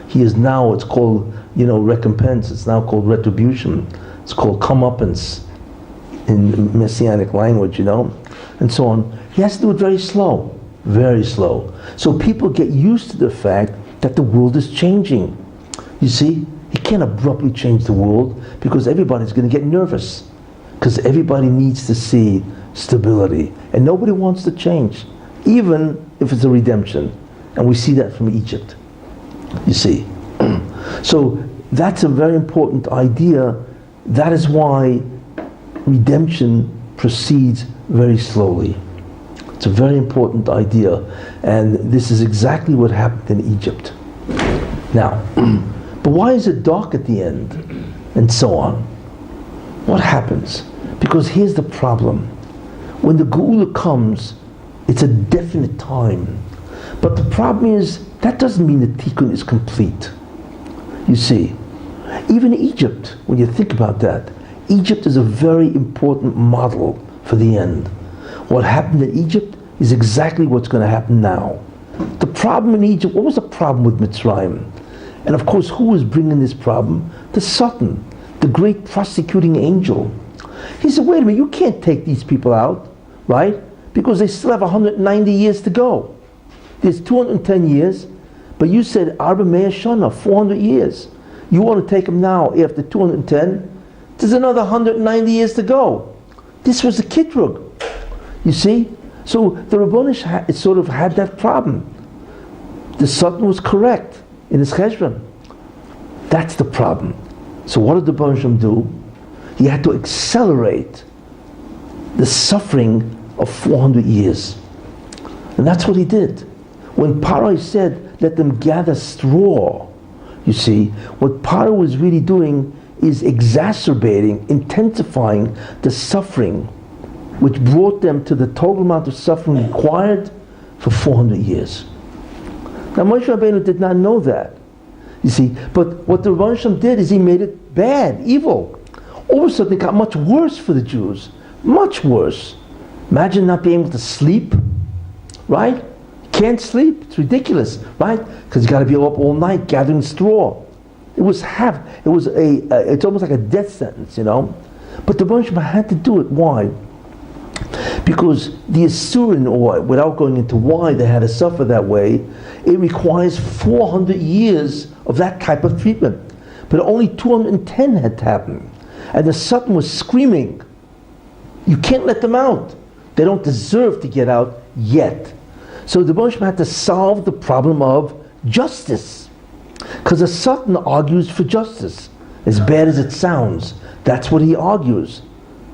[SPEAKER 1] He is now, it's called, recompense, it's now called retribution, it's called comeuppance in Messianic language, and so on. He has to do it very slow, very slow. So people get used to the fact that the world is changing. You see, He can't abruptly change the world because everybody's going to get nervous, because everybody needs to see stability, and nobody wants to change, even if it's a redemption. And we see that from Egypt. You see. So that's a very important idea. That is why redemption proceeds very slowly. It's a very important idea, and this is exactly what happened in Egypt. Now, but why is it dark at the end, and so on? What happens? Because here's the problem. When the Geula comes, it's a definite time. But the problem is, that doesn't mean the Tikkun is complete. You see, even Egypt, when you think about that, Egypt is a very important model for the end. What happened in Egypt is exactly what's going to happen now. The problem in Egypt, what was the problem with Mitzrayim? And of course, who was bringing this problem? The Satan, the great prosecuting angel. He said, wait a minute, you can't take these people out, right? Because they still have 190 years to go. There's 210 years, but you said Arba Me'ah Shana, 400 years. You want to take them now after 210? There's another 190 years to go. This was the Kitrug. You see? So the Rabbonish sort of had that problem. The Satan was correct in his cheshbon. That's the problem. So what did the Rebbe do? He had to accelerate the suffering of 400 years. And that's what he did. When Paro said, let them gather straw, you see, what Paro was really doing is exacerbating, intensifying the suffering, which brought them to the total amount of suffering required for 400 years. Now Moshe Rabbeinu did not know that, you see, but what the Rebbe Shem did is he made it bad, evil. All of a sudden it got much worse for the Jews, much worse. Imagine not being able to sleep, right? Can't sleep, it's ridiculous, right? Because you got to be up all night gathering straw. It's almost like a death sentence, But the Rebbe Shem had to do it. Why? Because the Asurin, or without going into why they had to suffer that way, it requires 400 years of that type of treatment. But only 210 had to happen. And the Satan was screaming, you can't let them out. They don't deserve to get out yet. So the Rebbe had to solve the problem of justice. Because the Satan argues for justice. As bad as it sounds, that's what he argues,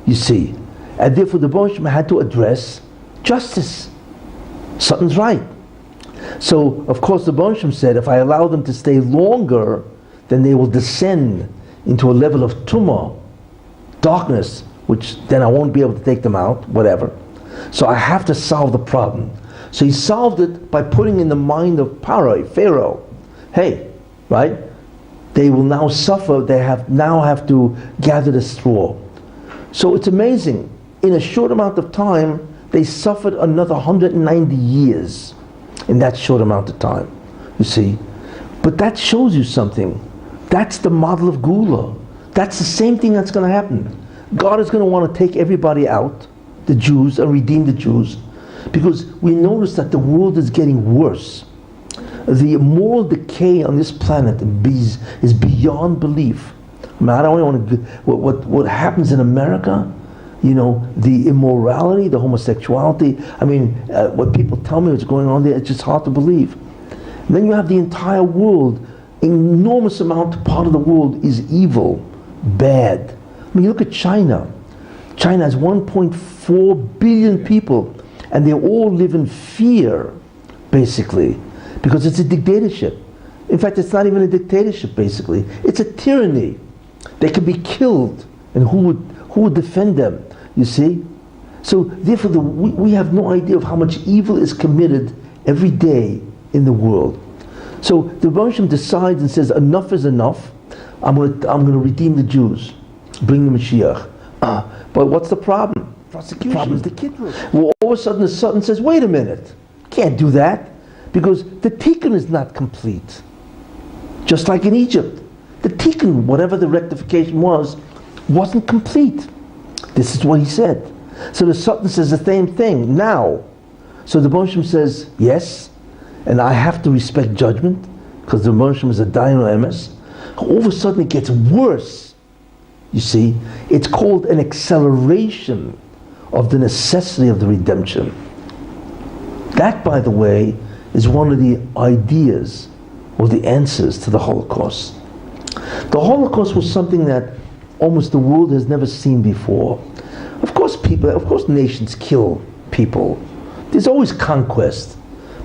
[SPEAKER 1] you see. And therefore the Rebbe had to address justice. Satan's right. So, of course, the Rebbe said, if I allow them to stay longer, then they will descend into a level of tumah, darkness, which then I won't be able to take them out, whatever. So I have to solve the problem. So he solved it by putting in the mind of Pharaoh, hey, right? They will now suffer, they now have to gather the straw. So it's amazing. In a short amount of time, they suffered another 190 years in that short amount of time, you see. But that shows you something. That's the model of Gula. That's the same thing that's going to happen. God is going to want to take everybody out, the Jews, and redeem the Jews, because we notice that the world is getting worse. The moral decay on this planet is beyond belief. I mean, I don't want to. What happens in America, you know, the immorality, the homosexuality. I mean, what people tell me is going on there, it's just hard to believe. And then you have the entire world. Enormous amount, part of the world is evil, bad. I mean, you look at China. China has 1.4 billion people, and they all live in fear, basically, because it's a dictatorship. In fact, it's not even a dictatorship, basically. It's a tyranny. They can be killed, and who would defend them, you see? So, therefore, we have no idea of how much evil is committed every day in the world. So, the Rebbe decides and says, enough is enough. I'm going to redeem the Jews, bring the Mashiach. But what's the problem? Prosecution. The problem is the Kiddush. Well, all of a sudden the Satan says, wait a minute, can't do that, because the Tikkun is not complete. Just like in Egypt. The Tikkun, whatever the rectification was, wasn't complete. This is what he said. So the Satan says the same thing now. So the Rebbe says, yes, and I have to respect judgment, because the Rebbe is a Dayan Emes. All of a sudden it gets worse. You see, it's called an acceleration of the necessity of the redemption. That, by the way, is one of the ideas or the answers to the Holocaust. The Holocaust was something that almost the world has never seen before. Of course, nations kill people. There's always conquest.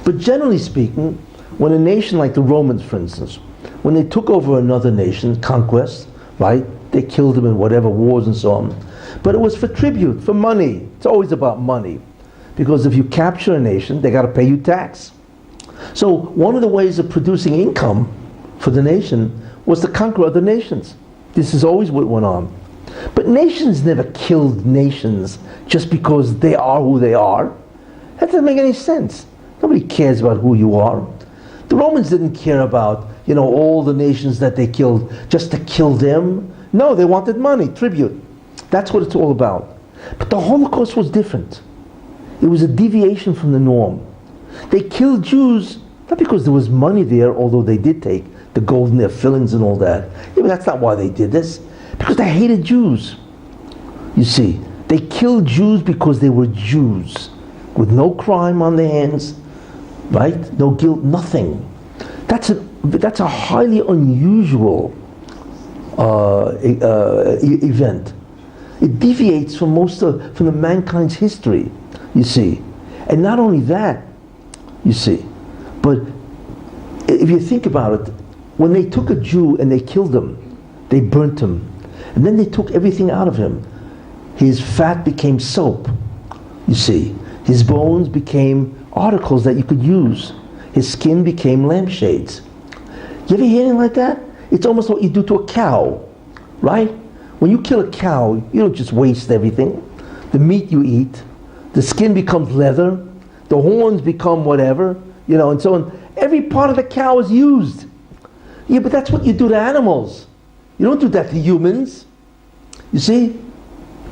[SPEAKER 1] But generally speaking, when a nation like the Romans, for instance, when they took over another nation, conquest, right? They killed them in whatever wars and so on. But it was for tribute, for money. It's always about money. Because if you capture a nation, they got to pay you tax. So one of the ways of producing income for the nation was to conquer other nations. This is always what went on. But nations never killed nations just because they are who they are. That doesn't make any sense. Nobody cares about who you are. The Romans didn't care about, all the nations that they killed just to kill them. No, they wanted money, tribute. That's what it's all about. But the Holocaust was different. It was a deviation from the norm. They killed Jews, not because there was money there, although they did take the gold in their fillings and all that. Yeah, but that's not why they did this. Because they hated Jews. You see, they killed Jews because they were Jews, with no crime on their hands, right? No guilt, nothing. That's a highly unusual event. It deviates from from the mankind's history, you see. And not only that, you see, but if you think about it, when they took a Jew and they killed him, they burnt him, and then they took everything out of him. His fat became soap, you see. His bones became articles that you could use. His skin became lampshades. You ever hear anything like that? It's almost what you do to a cow, right? When you kill a cow, you don't just waste everything. The meat you eat, the skin becomes leather, the horns become whatever, and so on. Every part of the cow is used. Yeah, but that's what you do to animals. You don't do that to humans. You see?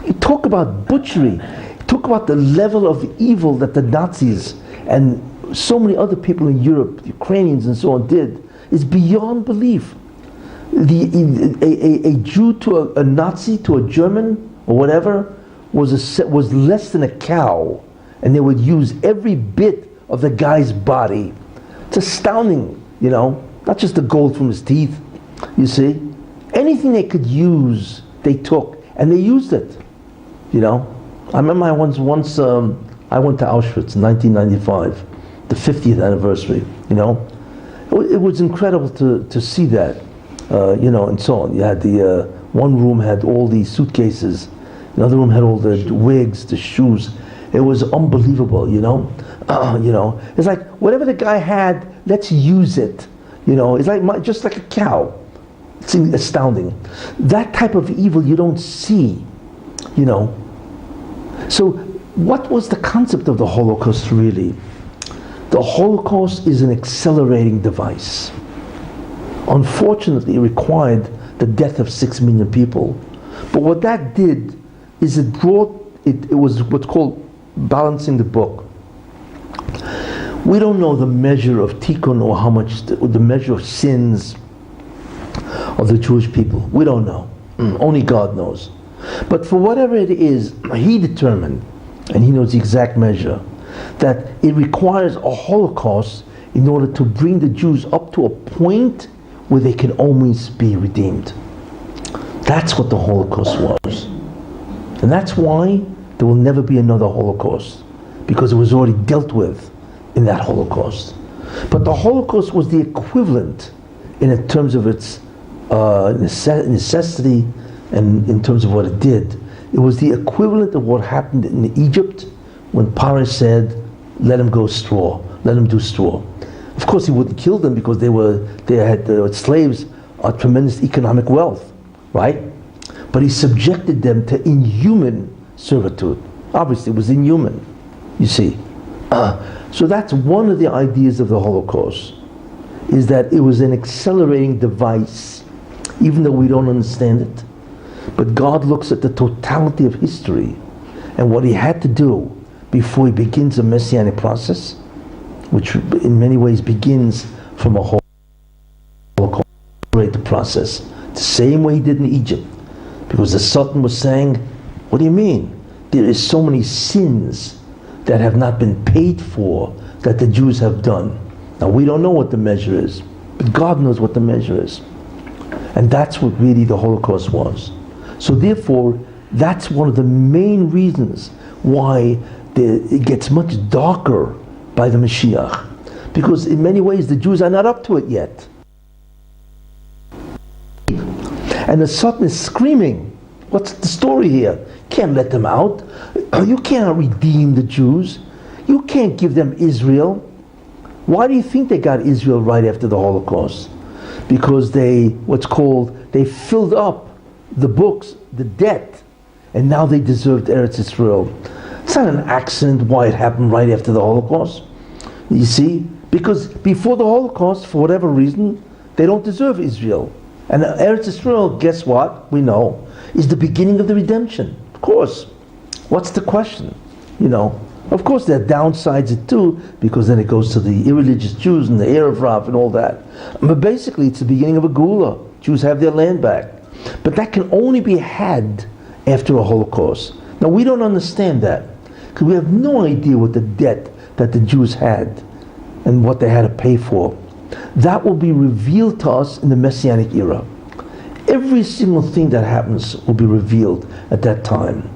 [SPEAKER 1] You talk about butchery. You talk about the level of evil that the Nazis and so many other people in Europe, the Ukrainians and so on, did. Is beyond belief. A Jew to a Nazi to a German or whatever was less than a cow, and they would use every bit of the guy's body. It's astounding, not just the gold from his teeth, you see. Anything they could use, they took, and they used it, I remember I went to Auschwitz in 1995, the 50th anniversary, It was incredible to see that, and so on. You had one room had all these suitcases, another room had all the wigs, the shoes. It was unbelievable, It's like whatever the guy had, let's use it, It's like just like a cow. It's astounding. That type of evil you don't see, So what was the concept of the Holocaust really? The Holocaust is an accelerating device. Unfortunately, it required the death of 6 million people. But what that did is it was what's called balancing the book. We don't know the measure of tikkun or how much, the measure of sins of the Jewish people. We don't know. Only God knows. But for whatever it is, He determined, and He knows the exact measure, that it requires a Holocaust in order to bring the Jews up to a point where they can always be redeemed. That's what the Holocaust was. And that's why there will never be another Holocaust, because it was already dealt with in that Holocaust. But the Holocaust was the equivalent in terms of its necessity and in terms of what it did. It was the equivalent of what happened in Egypt when Pharaoh said, let him go straw, let him do straw. Of course he wouldn't kill them because they had slaves, a tremendous economic wealth, right? But he subjected them to inhuman servitude. Obviously it was inhuman, you see. So that's one of the ideas of the Holocaust, is that it was an accelerating device, even though we don't understand it. But God looks at the totality of history and what He had to do before He begins a messianic process, which in many ways begins from a Holocaust process, the same way He did in Egypt. Because the Sultan was saying, what do you mean? There is so many sins that have not been paid for that the Jews have done. Now we don't know what the measure is, but God knows what the measure is. And that's what really the Holocaust was. So therefore, that's one of the main reasons why it gets much darker by the Mashiach. Because in many ways the Jews are not up to it yet. And the Sultan is screaming, what's the story here? Can't let them out. You cannot redeem the Jews. You can't give them Israel. Why do you think they got Israel right after the Holocaust? Because they filled up the books, the debt, and now they deserved Eretz Israel. It's not an accident why it happened right after the Holocaust. You see? Because before the Holocaust, for whatever reason, they don't deserve Israel. And Eretz Israel, guess what? We know, is the beginning of the redemption. Of course. What's the question? Of course there are downsides it too, because then it goes to the irreligious Jews and the Erev Rav and all that. But basically it's the beginning of a Geula. Jews have their land back. But that can only be had after a Holocaust. Now we don't understand that, because we have no idea what the debt that the Jews had and what they had to pay for. That will be revealed to us in the Messianic era. Every single thing that happens will be revealed at that time.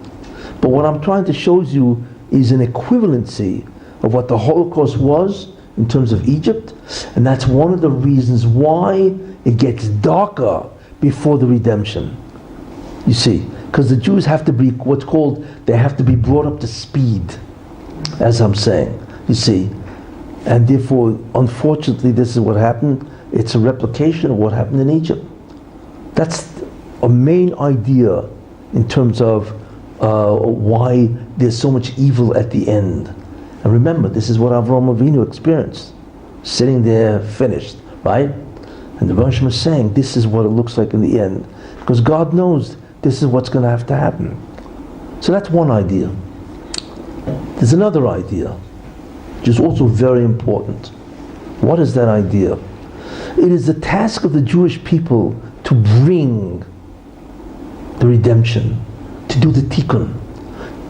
[SPEAKER 1] But what I'm trying to show you is an equivalency of what the Holocaust was in terms of Egypt, and that's one of the reasons why it gets darker before the redemption. You see, because the Jews have to be they have to be brought up to speed, as I'm saying, you see. And therefore, unfortunately, this is what happened. It's a replication of what happened in Egypt. That's a main idea in terms of why there's so much evil at the end. And remember, this is what Avraham Avinu experienced, sitting there finished, right? And the Rosh is saying, this is what it looks like in the end, because God knows this is what's going to have to happen. So that's one idea. There's another idea, which is also very important. What is that idea? It is the task of the Jewish people to bring the redemption, to do the tikkun.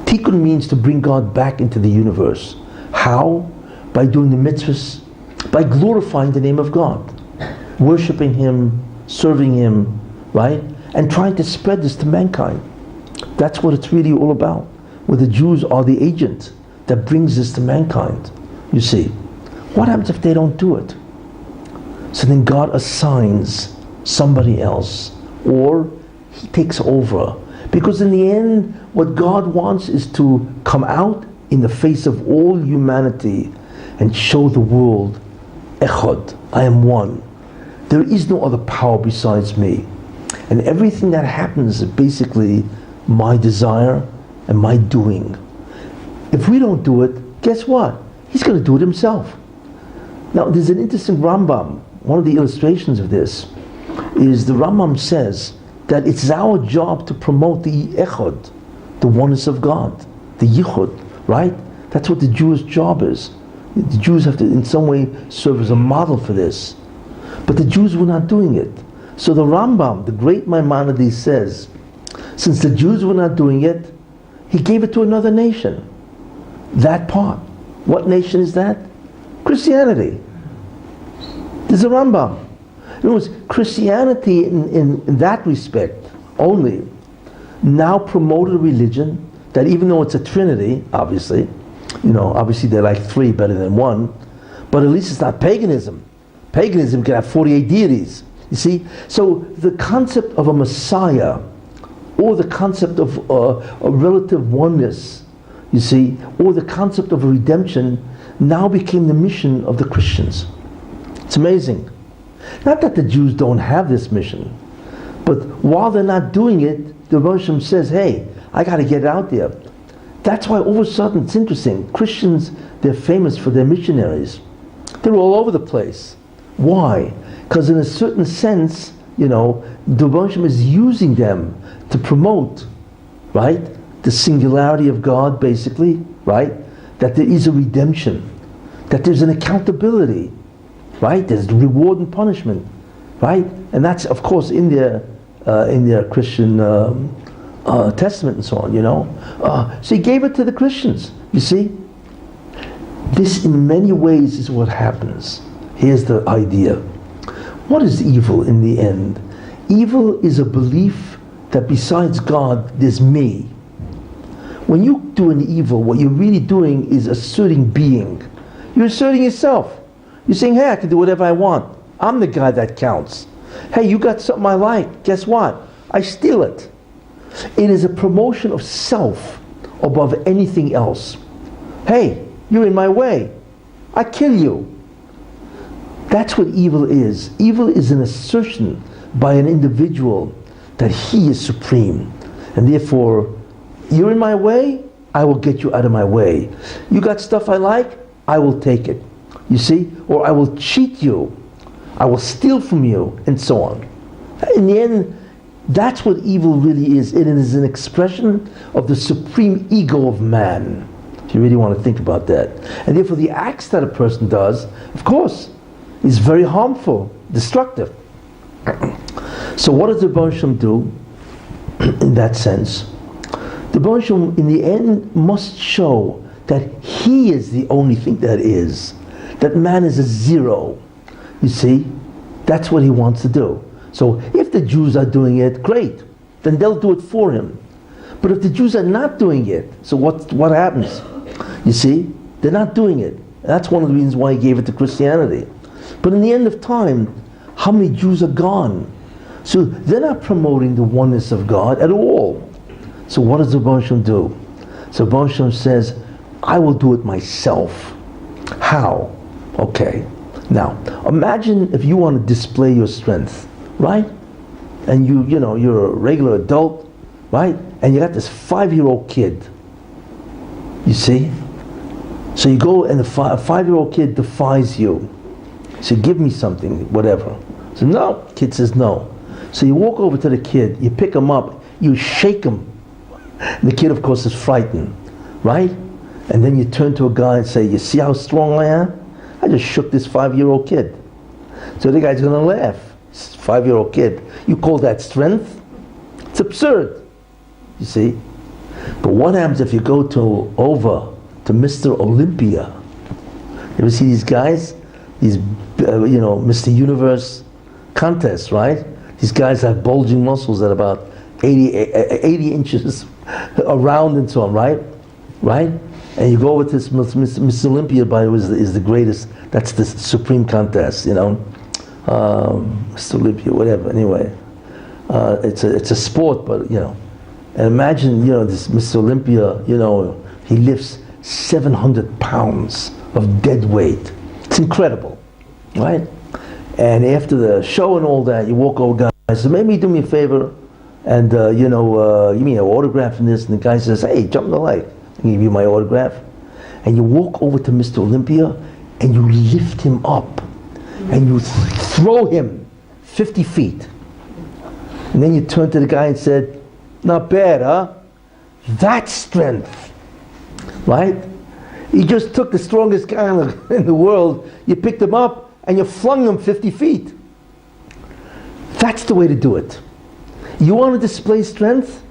[SPEAKER 1] Tikkun means to bring God back into the universe. How? By doing the mitzvahs, by glorifying the name of God, worshiping Him, serving Him, right? And trying to spread this to mankind. That's what it's really all about. Where the Jews are the agent that brings this to mankind. You see, what happens if they don't do it? So then God assigns somebody else, or He takes over. Because in the end, what God wants is to come out in the face of all humanity and show the world, Echad, I am one. There is no other power besides me. And everything that happens is basically my desire and my doing. If we don't do it, guess what? He's going to do it Himself. Now, there's an interesting Rambam. One of the illustrations of this is the Rambam says that it's our job to promote the Echad, the oneness of God, the Yichud, right? That's what the Jewish job is. The Jews have to, in some way, serve as a model for this. But the Jews were not doing it. So the Rambam, the great Maimonides, says, since the Jews were not doing it, he gave it to another nation. That part. What nation is that? Christianity. There's a Rambam. In other words, Christianity in that respect only now promoted a religion that, even though it's a trinity, obviously they're like three better than one, but at least it's not paganism. Paganism can have 48 deities. You see? So the concept of a Messiah, or the concept of a relative oneness, you see, or the concept of a redemption, now became the mission of the Christians. It's amazing. Not that the Jews don't have this mission, but while they're not doing it, the Rosh says, hey, I got to get out there. That's why all of a sudden, it's interesting, Christians, they're famous for their missionaries. They're all over the place. Why? Because in a certain sense, the Rosh is using them to promote, right, the singularity of God, basically, right, that there is a redemption, that there's an accountability, right, there's reward and punishment, right, and that's of course in their Christian Testament and so on, so he gave it to the Christians. You see, this in many ways is what happens. Here's the idea. What is evil in the end? Evil is a belief that besides God, there's me. When you do an evil, what you're really doing is asserting being. You're asserting yourself. You're saying, hey, I can do whatever I want. I'm the guy that counts. Hey, you got something I like. Guess what? I steal it. It is a promotion of self above anything else. Hey, you're in my way. I kill you. That's what evil is. Evil is an assertion by an individual that he is supreme. And therefore, you're in my way, I will get you out of my way. You got stuff I like, I will take it. You see? Or I will cheat you. I will steal from you, and so on. In the end, that's what evil really is. It is an expression of the supreme ego of man. If you really want to think about that. And therefore the acts that a person does, of course, is very harmful, destructive. So what does the Rebbe Shem do in that sense? The Rebbe Shem in the end must show that he is the only thing that is. That man is a zero. You see? That's what he wants to do. So if the Jews are doing it, great. Then they'll do it for him. But if the Jews are not doing it, so what happens? You see? They're not doing it. That's one of the reasons why he gave it to Christianity. But in the end of time, how many Jews are gone? So they're not promoting the oneness of God at all. So what does the Rebbe Shem do? So the Rebbe Shem says, I will do it myself. How? Okay. Now, imagine if you want to display your strength, right? And you're a regular adult, right? And you got this 5-year-old kid. You see? So you go and the 5-year-old kid defies you. So give me something, whatever. So no, kid says no. So you walk over to the kid, you pick him up, you shake him. And the kid, of course, is frightened, right? And then you turn to a guy and say, you see how strong I am? I just shook this 5-year-old kid. So the guy's going to laugh. 5-year-old kid. You call that strength? It's absurd. You see? But what happens if you go over to Mr. Olympia? You ever see these guys? These, Mr. Universe contests, right? These guys have bulging muscles at about 80 inches around and so on, right? Right? And you go with this Mr. Olympia, by the way, is the greatest. That's the supreme contest, Mr. Olympia, whatever. Anyway, it's a sport, but And imagine, this Mr. Olympia, he lifts 700 pounds of dead weight. It's incredible, right? And after the show and all that, you walk over, guys, so maybe do me a favor, and you mean an autograph in this, and the guy says, hey, jump in the lake. I give you my autograph. And you walk over to Mr. Olympia and you lift him up and you throw him 50 feet. And then you turn to the guy and said, not bad, huh? That's strength, right? You just took the strongest guy in the world, you picked him up and you flung him 50 feet. That's the way to do it. You want to display strength?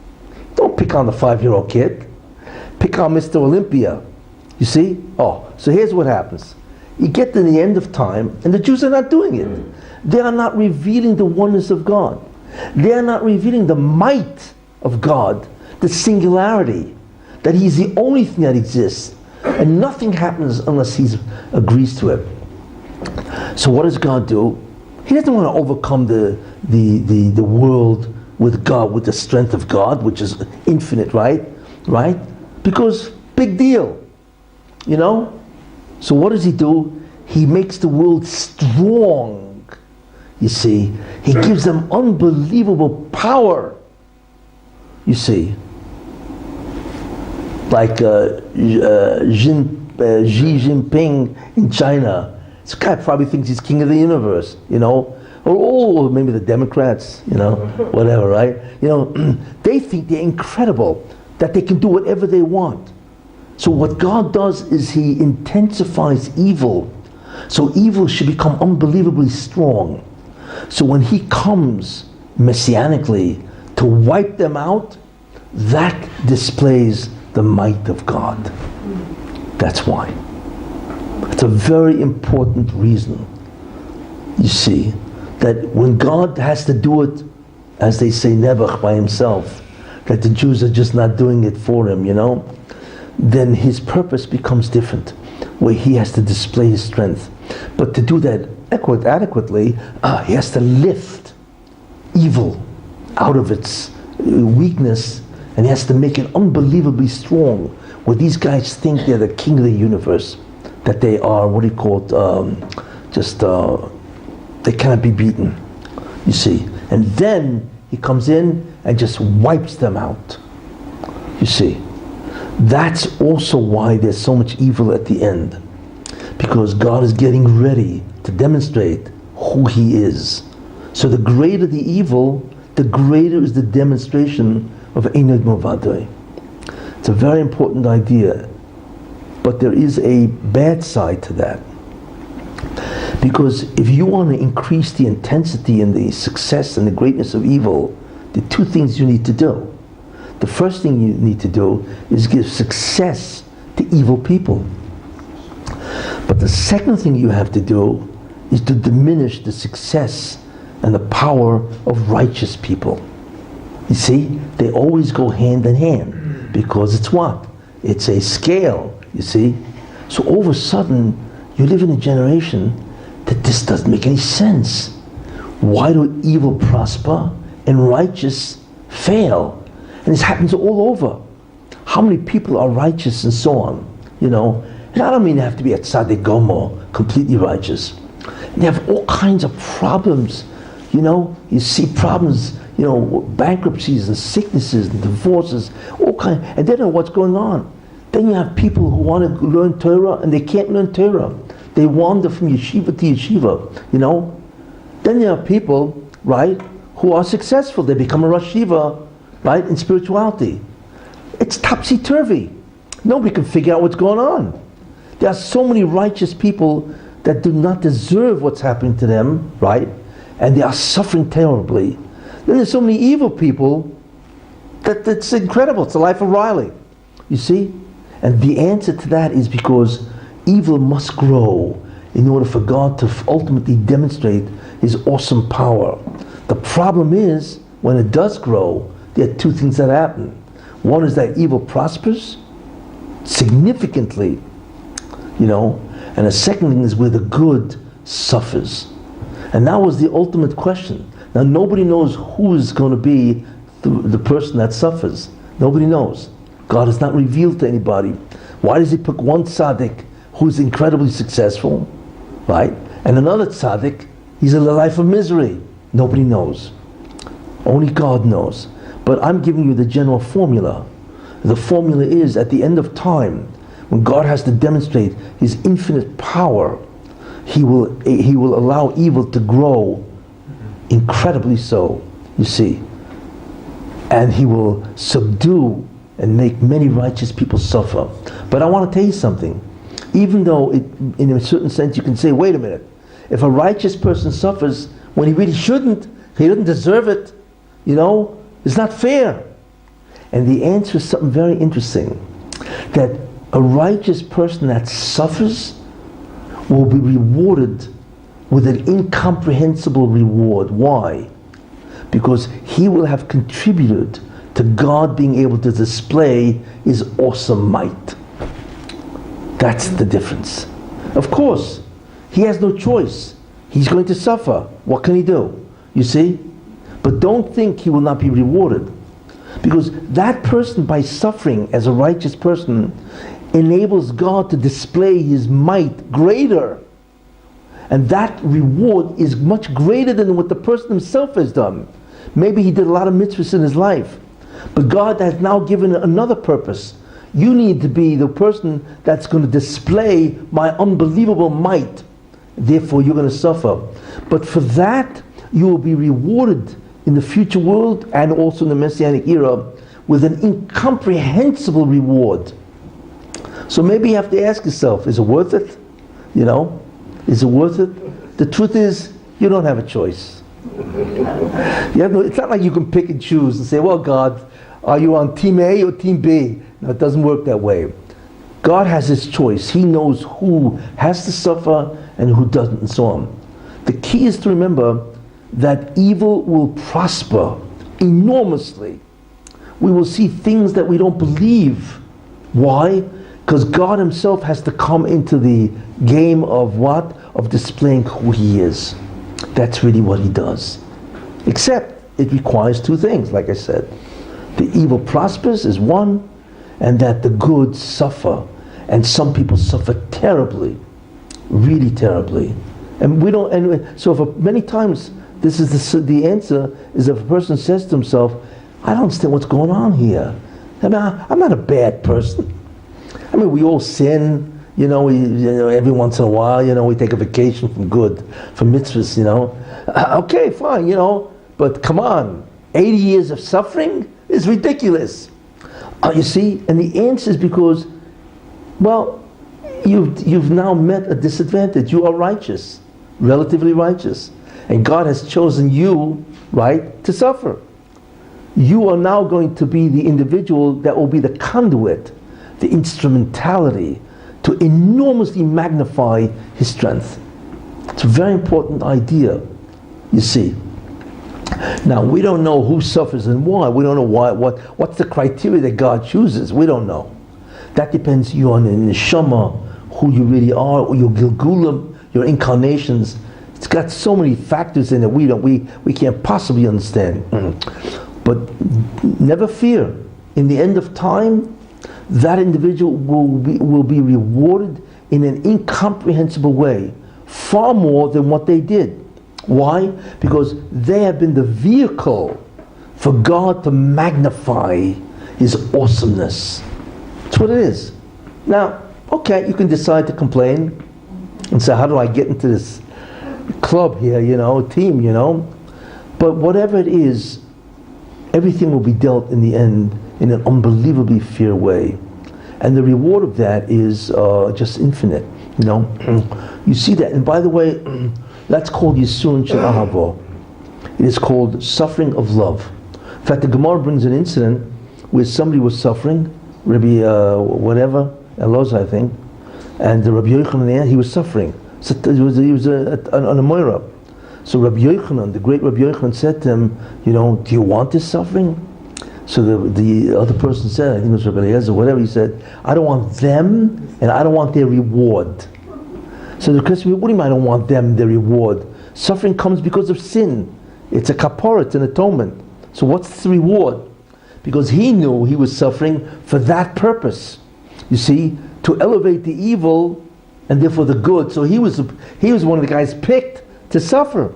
[SPEAKER 1] Don't pick on the 5-year-old kid. Pick on Mr. Olympia. You see? Oh, so here's what happens. You get to the end of time, and the Jews are not doing it. They are not revealing the oneness of God. They are not revealing the might of God, the singularity, that He's the only thing that exists, and nothing happens unless He agrees to it. So what does God do? He doesn't want to overcome the world with God, with the strength of God, which is infinite, right? Right? Because big deal, So what does He do? He makes the world strong. You see, He gives them unbelievable power. You see, like Xi Jinping in China. This guy probably thinks he's king of the universe, or maybe the Democrats, whatever, right? They think they're incredible, that they can do whatever they want. So what God does is He intensifies evil. So evil should become unbelievably strong. So when He comes messianically to wipe them out, that displays the might of God. That's why. It's a very important reason. You see, that when God has to do it, as they say, Nebuch by Himself, that the Jews are just not doing it for Him, then His purpose becomes different, where He has to display His strength. But to do that adequately, He has to lift evil out of its weakness, and He has to make it unbelievably strong, where these guys think they're the king of the universe, that they are, they cannot be beaten, you see. And then He comes in and just wipes them out, you see. That's also why there's so much evil at the end, because God is getting ready to demonstrate who He is. So the greater the evil, the greater is the demonstration of Einod Movadoi. It's a very important idea, but there is a bad side to that. Because if you want to increase the intensity and the success and the greatness of evil, there are two things you need to do. The first thing you need to do is give success to evil people. But the second thing you have to do is to diminish the success and the power of righteous people. You see, they always go hand in hand, because it's what? It's a scale, you see. So all of a sudden, you live in a generation that this doesn't make any sense. Why do evil prosper and righteous fail? And this happens all over. How many people are righteous and so on, And I don't mean they have to be a tzaddik gomo, completely righteous. And they have all kinds of problems, You see problems, bankruptcies and sicknesses and divorces, all kinds, and they don't know what's going on. Then you have people who want to learn Torah and they can't learn Torah. They wander from yeshiva to yeshiva, Then you have people, right, who are successful. They become a Rosh Yeshiva, right, in spirituality. It's topsy-turvy. Nobody can figure out what's going on. There are so many righteous people that do not deserve what's happening to them, right? and they are suffering terribly. Then there's so many evil people that's incredible. It's the life of Riley. You see? And the answer to that is because evil must grow in order for God to ultimately demonstrate His awesome power. The problem is, when it does grow, there are two things that happen. One is that evil prospers significantly, and the second thing is where the good suffers. And that was the ultimate question. Now nobody knows who is going to be the person that suffers. Nobody knows. God has not revealed to anybody. Why does He pick one tzaddik who's incredibly successful, right? And another tzaddik, he's in a life of misery. Nobody knows. Only God knows. But I'm giving you the general formula. The formula is, at the end of time, when God has to demonstrate His infinite power, He will allow evil to grow incredibly so, you see. And He will subdue and make many righteous people suffer. But I want to tell you something. Even though in a certain sense you can say, wait a minute, if a righteous person suffers when he really shouldn't, he doesn't deserve it, it's not fair. And the answer is something very interesting. That a righteous person that suffers will be rewarded with an incomprehensible reward. Why? Because he will have contributed to God being able to display His awesome might. That's the difference. Of course, he has no choice. He's going to suffer. What can he do? You see? But don't think he will not be rewarded. Because that person, by suffering as a righteous person, enables God to display His might greater. And that reward is much greater than what the person himself has done. Maybe he did a lot of mitzvahs in his life. But God has now given another purpose. You need to be the person that's going to display my unbelievable might. Therefore you're going to suffer. But for that, you will be rewarded in the future world and also in the Messianic era with an incomprehensible reward. So maybe you have to ask yourself, is it worth it? Is it worth it? The truth is, you don't have a choice. It's not like you can pick and choose and say, well, God, are you on team A or team B? No, it doesn't work that way. God has His choice. He knows who has to suffer and who doesn't, and so on. The key is to remember that evil will prosper enormously. We will see things that we don't believe. Why? Because God Himself has to come into the game of what? Of displaying who He is. That's really what He does. Except it requires two things, like I said. The evil prospers is one, and that the good suffer. And some people suffer terribly, really terribly. And we don't. And so, many times, this is the answer is if a person says to himself, "I don't understand what's going on here. I'm not a bad person. We all sin. Every once in a while, we take a vacation from mitzvahs. Okay, fine. But come on, 80 years of suffering is ridiculous." You see, and the answer is because, well, you've now met a disadvantage. You are righteous, relatively righteous, and God has chosen you, right, to suffer. You are now going to be the individual that will be the conduit, the instrumentality to enormously magnify His strength. It's a very important idea, you see. Now, we don't know who suffers and why. We don't know what's the criteria that God chooses. We don't know. That depends on the neshama, who you really are, or your gilgulim, your incarnations. It's got so many factors in it we can't possibly understand. But never fear. In the end of time, that individual will be rewarded in an incomprehensible way, far more than what they did. Why? Because they have been the vehicle for God to magnify His awesomeness. That's what it is. Now, okay, you can decide to complain and say, how do I get into this club here, team, But whatever it is, everything will be dealt in the end in an unbelievably fair way. And the reward of that is just infinite, You see that. And by the way, that's called Yisun Shel Ahava. It is called suffering of love. In fact, the Gemara brings an incident where somebody was suffering, Rabbi whatever, Eloz, I think, and the Rabbi Yochanan, he was suffering. So he was on a moira. So Rabbi Yochanan, the great Rabbi Yochanan, said to him, do you want this suffering? So the other person said, I think it was Rabbi Eliezer, whatever, he said, I don't want them, and I don't want their reward. So the question, what do you mean I don't want them, their reward? Suffering comes because of sin. It's a kapara, it's an atonement. So what's the reward? Because he knew he was suffering for that purpose. You see, to elevate the evil and therefore the good. So he was one of the guys picked to suffer.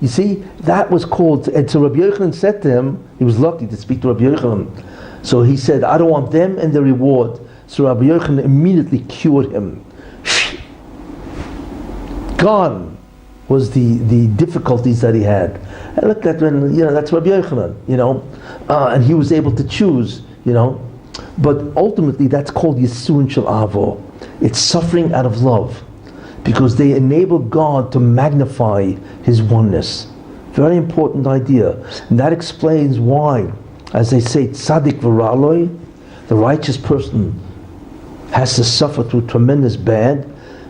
[SPEAKER 1] You see, that was called, and so Rabbi Yochanan said to him, he was lucky to speak to Rabbi Yochanan. So he said, I don't want them and their reward. So Rabbi Yochanan immediately cured him. Gone was the difficulties that he had. And look at when, that's Rabbi Yochanan, and he was able to choose, But ultimately that's called Yisurin Shel Avo. It's suffering out of love. Because they enable God to magnify His oneness. Very important idea. And that explains why, as they say, tzaddik v'ra'loi, the righteous person has to suffer through tremendous bad,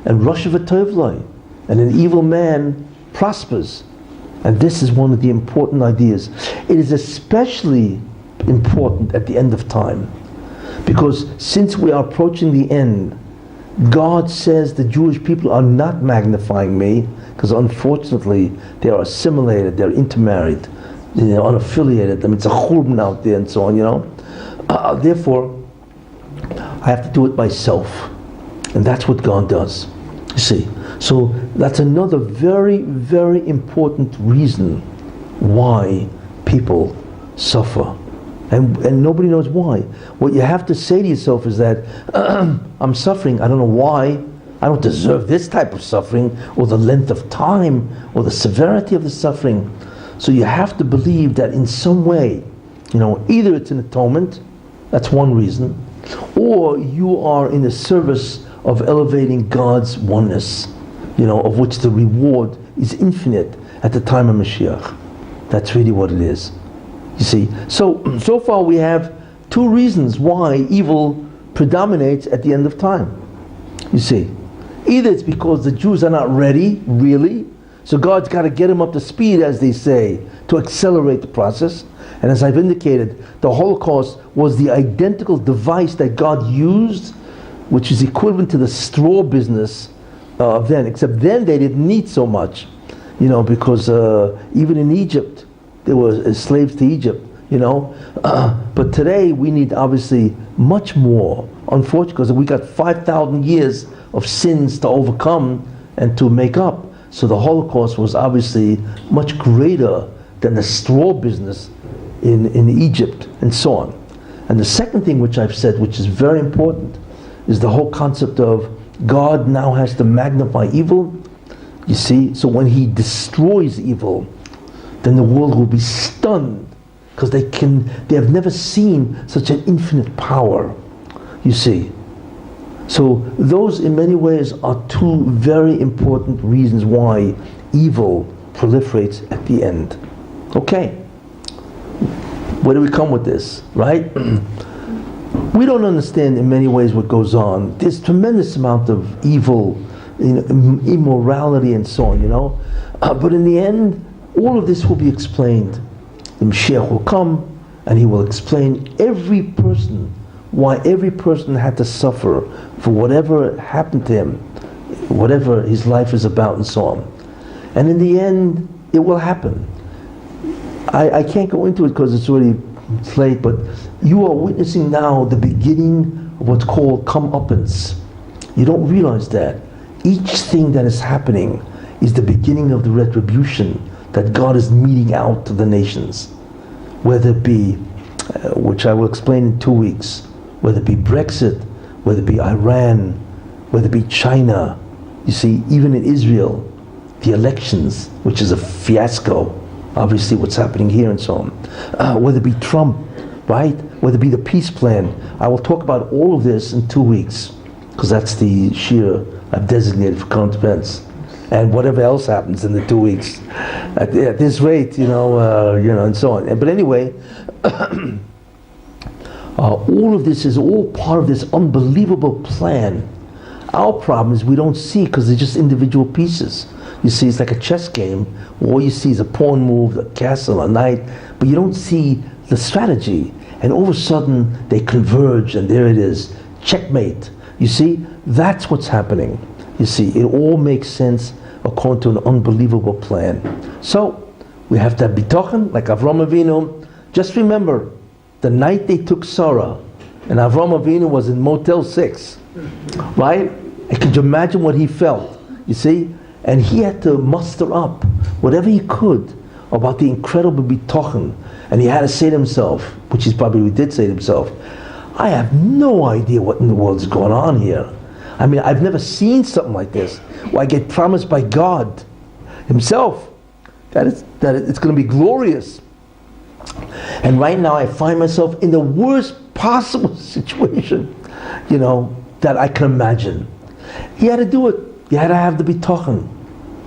[SPEAKER 1] and rasha v'tovloi, and an evil man prospers. And this is one of the important ideas. It is especially important at the end of time. Because since we are approaching the end, God says the Jewish people are not magnifying me, because unfortunately they are assimilated, they're intermarried, unaffiliated. It's a churban out there and so on, Therefore, I have to do it myself. And that's what God does. You see. So that's another very, very important reason why people suffer. And nobody knows why. What you have to say to yourself is that I'm suffering, I don't know why, I don't deserve this type of suffering, or the length of time, or the severity of the suffering. So you have to believe that in some way, either it's an atonement, that's one reason, or you are in the service of elevating God's oneness, of which the reward is infinite at the time of Mashiach. That's really what it is. You see, so far we have two reasons why evil predominates at the end of time. You see, either it's because the Jews are not ready, really, so God's got to get them up to speed, as they say, to accelerate the process. And as I've indicated, the Holocaust was the identical device that God used, which is equivalent to the straw business of then, except then they didn't need so much, because even in Egypt, there were slaves to Egypt, But today we need obviously much more, unfortunately, because we got 5,000 years of sins to overcome and to make up. So the Holocaust was obviously much greater than the straw business in Egypt and so on. And the second thing which I've said, which is very important, is the whole concept of God now has to magnify evil. You see, so when He destroys evil, then the world will be stunned, because they have never seen such an infinite power. You see. So those in many ways are two very important reasons why evil proliferates at the end. Okay. Where do we come with this, right? We don't understand in many ways what goes on. There's tremendous amount of evil, immorality and so on, But in the end, all of this will be explained. The Mashiach will come and He will explain why every person had to suffer for whatever happened to him, whatever his life is about and so on. And in the end, it will happen. I can't go into it because it's already late, but you are witnessing now the beginning of what's called comeuppance. You don't realize that. Each thing that is happening is the beginning of the retribution that God is meting out to the nations. Whether it be, which I will explain in 2 weeks, whether it be Brexit, whether it be Iran, whether it be China, you see, even in Israel, the elections, which is a fiasco, obviously what's happening here and so on, whether it be Trump, right, whether it be the peace plan. I will talk about all of this in 2 weeks, because that's the shir I've designated for current events. and whatever else happens in the 2 weeks. At this rate, and so on. But anyway, all of this is all part of this unbelievable plan. Our problem is we don't see because they're just individual pieces. You see, it's like a chess game. All you see is a pawn move, a castle, a knight, but you don't see the strategy. And all of a sudden, they converge, and there it is. Checkmate. You see, that's what's happening. You see, it all makes sense according to an unbelievable plan. So, we have to have bitachon, like Avram Avinu. Just remember, the night they took Sarah, and Avram Avinu was in Motel 6, right? And could you imagine what he felt? You see? And he had to muster up whatever he could about the incredible bitachon. And he had to say to himself, which he probably did say to himself, I have no idea what in the world is going on here. I mean, I've never seen something like this, where I get promised by God himself that it's going to be glorious. And right now I find myself in the worst possible situation, that I can imagine. He had to do it. He had to have the bitachon.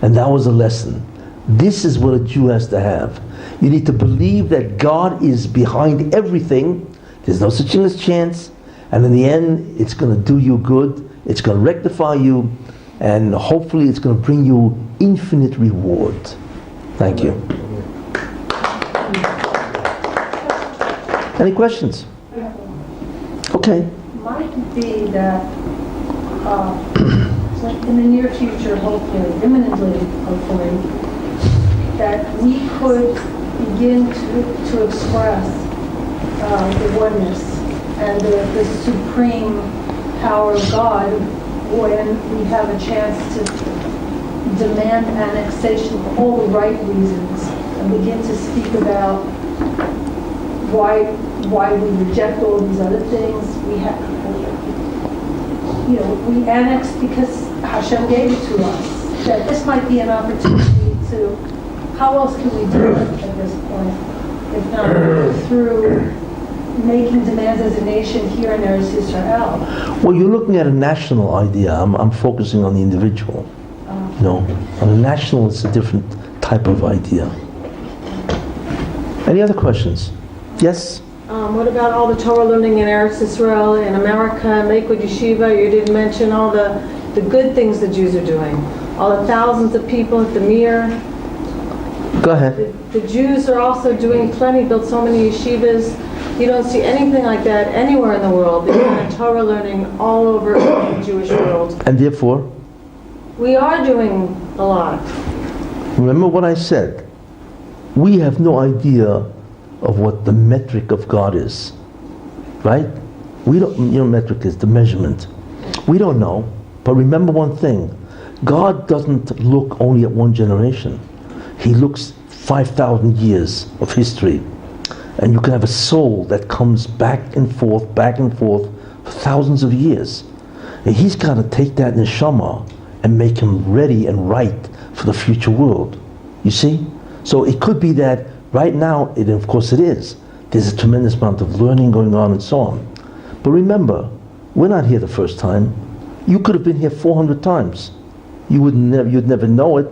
[SPEAKER 1] And that was a lesson. This is what a Jew has to have. You need to believe that God is behind everything. There's no such thing as chance. And in the end, it's going to do you good. It's going to rectify you. And hopefully it's going to bring you infinite reward. Thank you. Any questions? Okay.
[SPEAKER 3] Might be that in the near future, hopefully, imminently, hopefully, that we could begin to express the oneness and the supreme power of God when we have a chance to demand annexation for all the right reasons and begin to speak about why we reject all these other things. We annexed because Hashem gave it to us. That this might be an opportunity to, how else can we do it at this point? If not through making demands as a nation here in Eretz Yisrael.
[SPEAKER 1] Well, you're looking at a national idea. I'm focusing on the individual. On a national, it's a different type of idea. Any other questions? Yes?
[SPEAKER 4] What about all the Torah learning in Eretz Yisrael, in America, Lakewood Yeshiva? You didn't mention all the good things the Jews are doing. All the thousands of people at the Mir.
[SPEAKER 1] Go ahead.
[SPEAKER 4] The Jews are also doing plenty, built so many yeshivas. You don't see anything like that anywhere in the world. There's kind of Torah learning all over the Jewish world.
[SPEAKER 1] And therefore?
[SPEAKER 4] We are doing a lot.
[SPEAKER 1] Remember what I said. We have no idea of what the metric of God is. Right? We don't, metric is the measurement. We don't know. But remember one thing. God doesn't look only at one generation. He looks 5,000 years of history. And you can have a soul that comes back and forth for thousands of years. And he's got to take that neshama and make him ready and right for the future world. You see? So it could be that right now, of course it is. There's a tremendous amount of learning going on and so on. But remember, we're not here the first time. You could have been here 400 times. You'd never know it.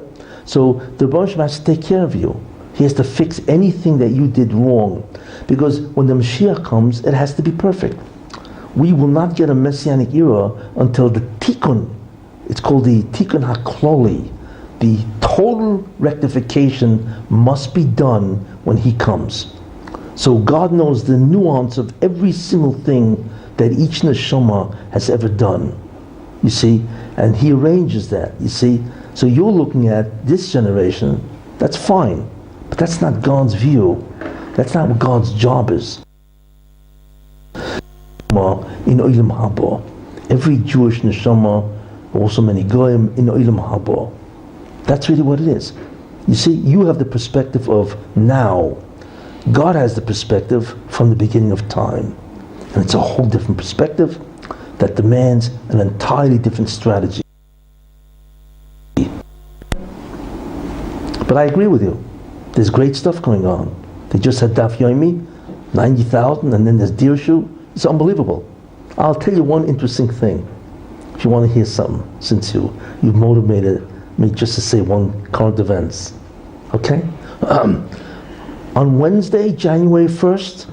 [SPEAKER 1] So the Rebbe has to take care of you. He has to fix anything that you did wrong. Because when the Mashiach comes, it has to be perfect. We will not get a Messianic era until the Tikkun, it's called the Tikkun HaKloli, the total rectification must be done when he comes. So God knows the nuance of every single thing that each neshama has ever done. You see? And he arranges that, you see? So you're looking at this generation, that's fine. But that's not God's view. That's not what God's job is. In Olam Haba. Every Jewish neshama, also many goyim, in Olam Haba. That's really what it is. You see, you have the perspective of now. God has the perspective from the beginning of time. And it's a whole different perspective that demands an entirely different strategy. But I agree with you. There's great stuff going on. They just had Daf Yomi, 90,000, and then there's Dirshu. It's unbelievable. I'll tell you one interesting thing, if you want to hear something, since you've motivated me just to say one current events. Okay? On Wednesday, January 1st,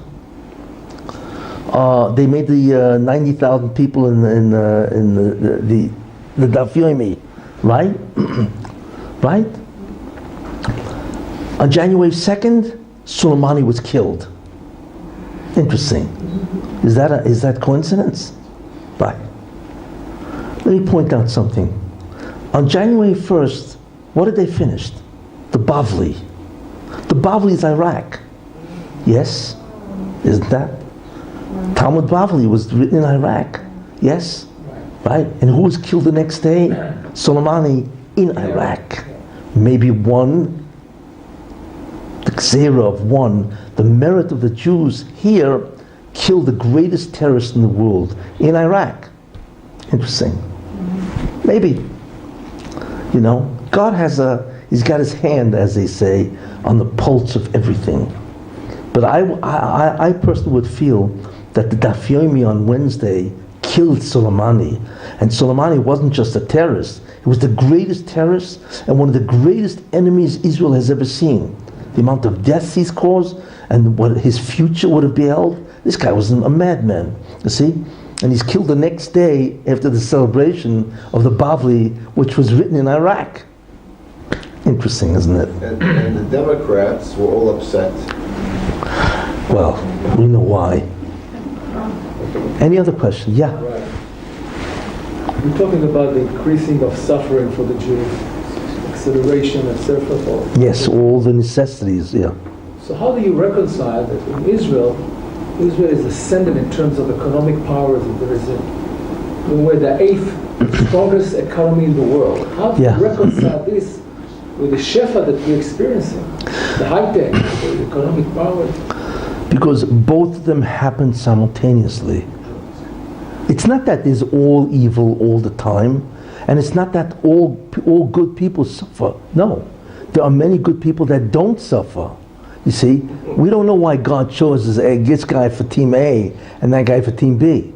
[SPEAKER 1] they made the 90,000 people in the Daf Yomi, right? Right? On January 2nd, Soleimani was killed. Interesting. Is that coincidence? Right. Let me point out something. On January 1st, what did they finish? The Bavli. The Bavli is Iraq. Yes? Isn't that? Talmud Bavli was written in Iraq. Yes? Right? And who was killed the next day? Soleimani in Iraq. Maybe one, the Gzera of one, the merit of the Jews here killed the greatest terrorist in the world in Iraq. Interesting. Maybe. You know, God he's got his hand, as they say, on the pulse of everything. But I personally would feel that the Daf Yomi on Wednesday killed Soleimani. And Soleimani wasn't just a terrorist. He was the greatest terrorist and one of the greatest enemies Israel has ever seen. The amount of deaths he's caused and what his future would have beheld. This guy was a madman, you see? And he's killed the next day after the celebration of the Bavli, which was written in Iraq. Interesting, isn't it?
[SPEAKER 5] And the Democrats were all upset.
[SPEAKER 1] Well, we know why. Any other question? Yeah.
[SPEAKER 6] Right. We're talking about the increasing of suffering for the Jews, acceleration and so forth.
[SPEAKER 1] Yes, all the necessities, yeah.
[SPEAKER 6] So how do you reconcile that in Israel is ascendant in terms of economic powers, and there is we're the 8th strongest economy in the world. How do you reconcile this with the shefa that we're experiencing, the high-tech, the economic powers?
[SPEAKER 1] Because both of them happen simultaneously. It's not that there's all evil all the time, and it's not that all good people suffer. No, there are many good people that don't suffer. You see, we don't know why God chose this guy for team A and that guy for team B.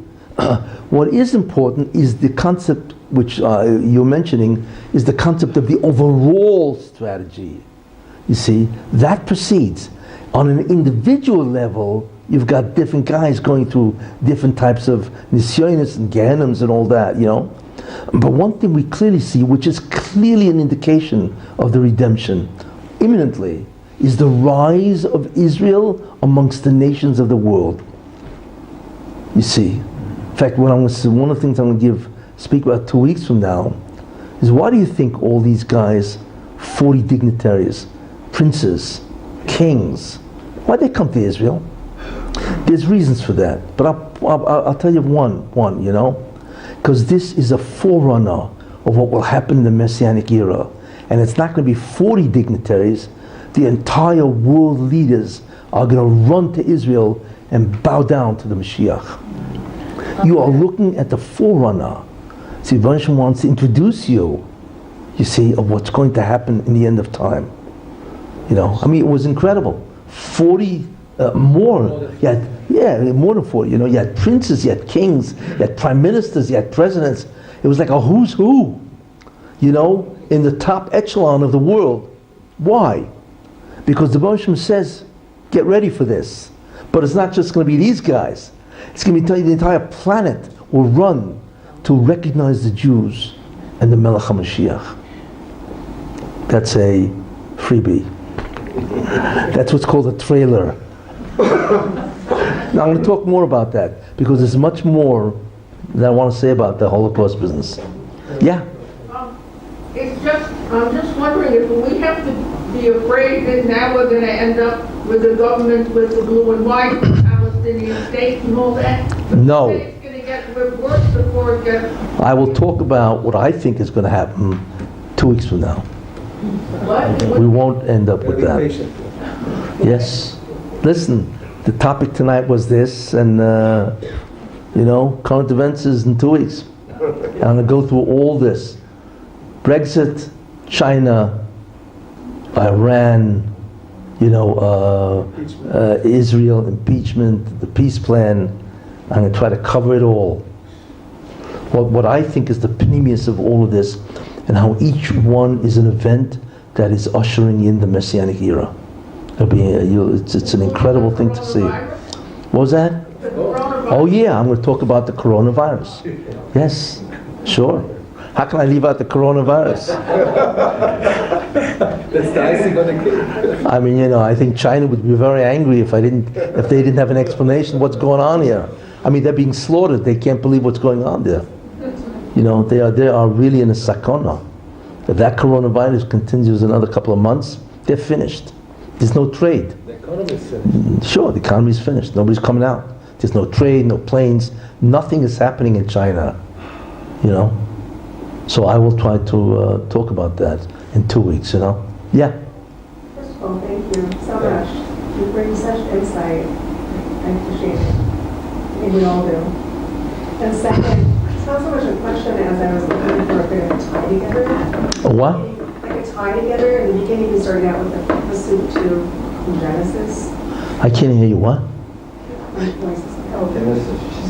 [SPEAKER 1] What is important is the concept which you're mentioning, is the concept of the overall strategy. You see, that proceeds. On an individual level, you've got different guys going through different types of nisyonis and gehennims and all that, you know. But one thing we clearly see, which is clearly an indication of the redemption, imminently, is the rise of Israel amongst the nations of the world. You see, in fact, one of the things I'm going to speak about 2 weeks from now is, why do you think all these guys, 40 dignitaries, princes, kings, why they come to Israel? There's reasons for that, but I'll tell you one, you know, because this is a forerunner of what will happen in the Messianic era, and it's not going to be 40 dignitaries. The entire world leaders are going to run to Israel and bow down to the Mashiach. You are looking at the forerunner. See, Rabbi wants to introduce you, you see, of what's going to happen in the end of time. You know, I mean, it was incredible. 40 more, more than 40. You know, you had princes, you had kings, you had prime ministers, you had presidents. It was like a who's who, you know, in the top echelon of the world. Why? Because the Moshe says, get ready for this. But it's not just going to be these guys. It's going to be the entire planet will run to recognize the Jews and the Melech HaMashiach. That's a freebie. That's what's called a trailer. Now I'm going to talk more about that, because there's much more that I want to say about the Holocaust business. Yeah?
[SPEAKER 7] It's just, I'm just wondering if we have to be afraid that now we're going to end up with a government with the blue and white, Palestinian state and all that?
[SPEAKER 1] No.
[SPEAKER 7] It's going to get worse before it gets...
[SPEAKER 1] I will talk about what I think is going to happen 2 weeks from now.
[SPEAKER 7] What?
[SPEAKER 1] We won't end up with that. Yes. Listen, the topic tonight was this, and you know, current events is in 2 weeks. And I'm going to go through all this. Brexit, China, Iran, you know, Israel, impeachment, the peace plan. I'm going to try to cover it all. What I think is the pneumius of all of this and how each one is an event that is ushering in the Messianic era. It's an incredible thing to see. What was that? Oh yeah, I'm going to talk about the coronavirus. Yes, sure. How can I leave out the coronavirus?
[SPEAKER 6] That's the icing on the cake.
[SPEAKER 1] I mean, I think China would be very angry if they didn't have an explanation what's going on here. I mean, they're being slaughtered. They can't believe what's going on there. They are really in a sakona. If that coronavirus continues another couple of months, they're finished. There's no trade.
[SPEAKER 6] The economy is finished.
[SPEAKER 1] Sure, the economy is finished. Nobody's coming out. There's no trade, no planes. Nothing is happening in China. So I will try to talk about that in 2 weeks. Yeah.
[SPEAKER 8] First of all, thank you so much. You bring such insight. I appreciate it. I think we all do. And second, it's not so much a question as I was looking for a bit of a tie together.
[SPEAKER 1] A what?
[SPEAKER 8] Like a tie together. In the beginning, you started out with the pursuit to Genesis.
[SPEAKER 1] I can't hear you. What?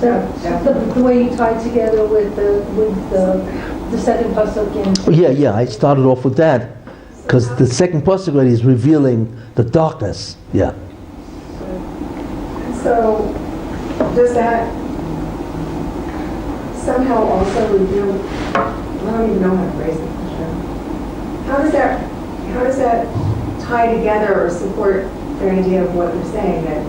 [SPEAKER 3] The way you tied together with the second pasuk in.
[SPEAKER 1] Yeah. I started off with that because the second pasuk already is revealing the darkness. Yeah.
[SPEAKER 8] So, does that somehow also reveal? I don't even know how to phrase the question. How does that tie together or support the idea of what you're saying that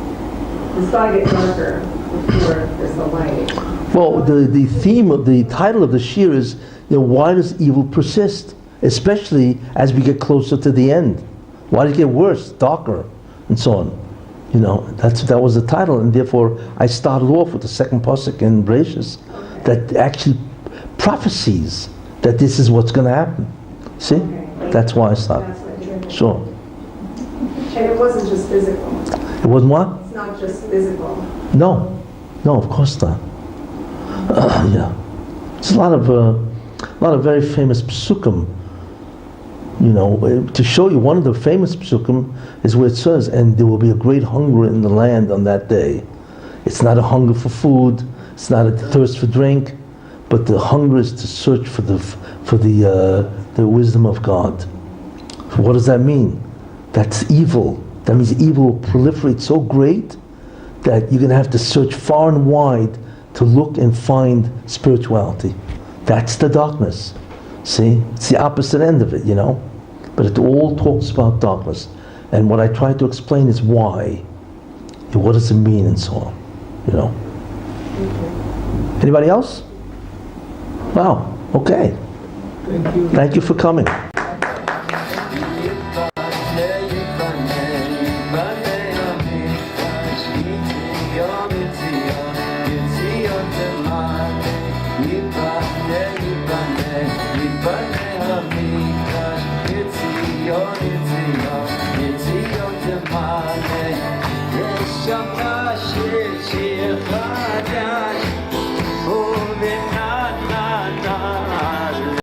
[SPEAKER 8] it's got to get darker before there's the light?
[SPEAKER 1] Well, the theme of the title of the shir is, why does evil persist, especially as we get closer to the end? Why does it get worse, darker, and so on? That was the title, and therefore I started off with the second pasuk in Bereshis that actually prophesies that this is what's going to happen. See, that's why I started. Sure.
[SPEAKER 8] And it wasn't just physical.
[SPEAKER 1] It wasn't what?
[SPEAKER 8] It's not just physical.
[SPEAKER 1] No, of course not. Yeah, it's a lot of very famous psukim. To show you one of the famous psukim is where it says, "And there will be a great hunger in the land on that day." It's not a hunger for food, it's not a thirst for drink, but the hunger is to search for the wisdom of God. So what does that mean? That's evil. That means evil will proliferate so great that you're going to have to search far and wide to look and find spirituality. That's the darkness. See? It's the opposite end of it, But it all talks about darkness. And what I try to explain is why. What does it mean and so on, Anybody else? Wow. Okay.
[SPEAKER 6] Thank you.
[SPEAKER 1] Thank you for coming.
[SPEAKER 9] Shama shir shir chadash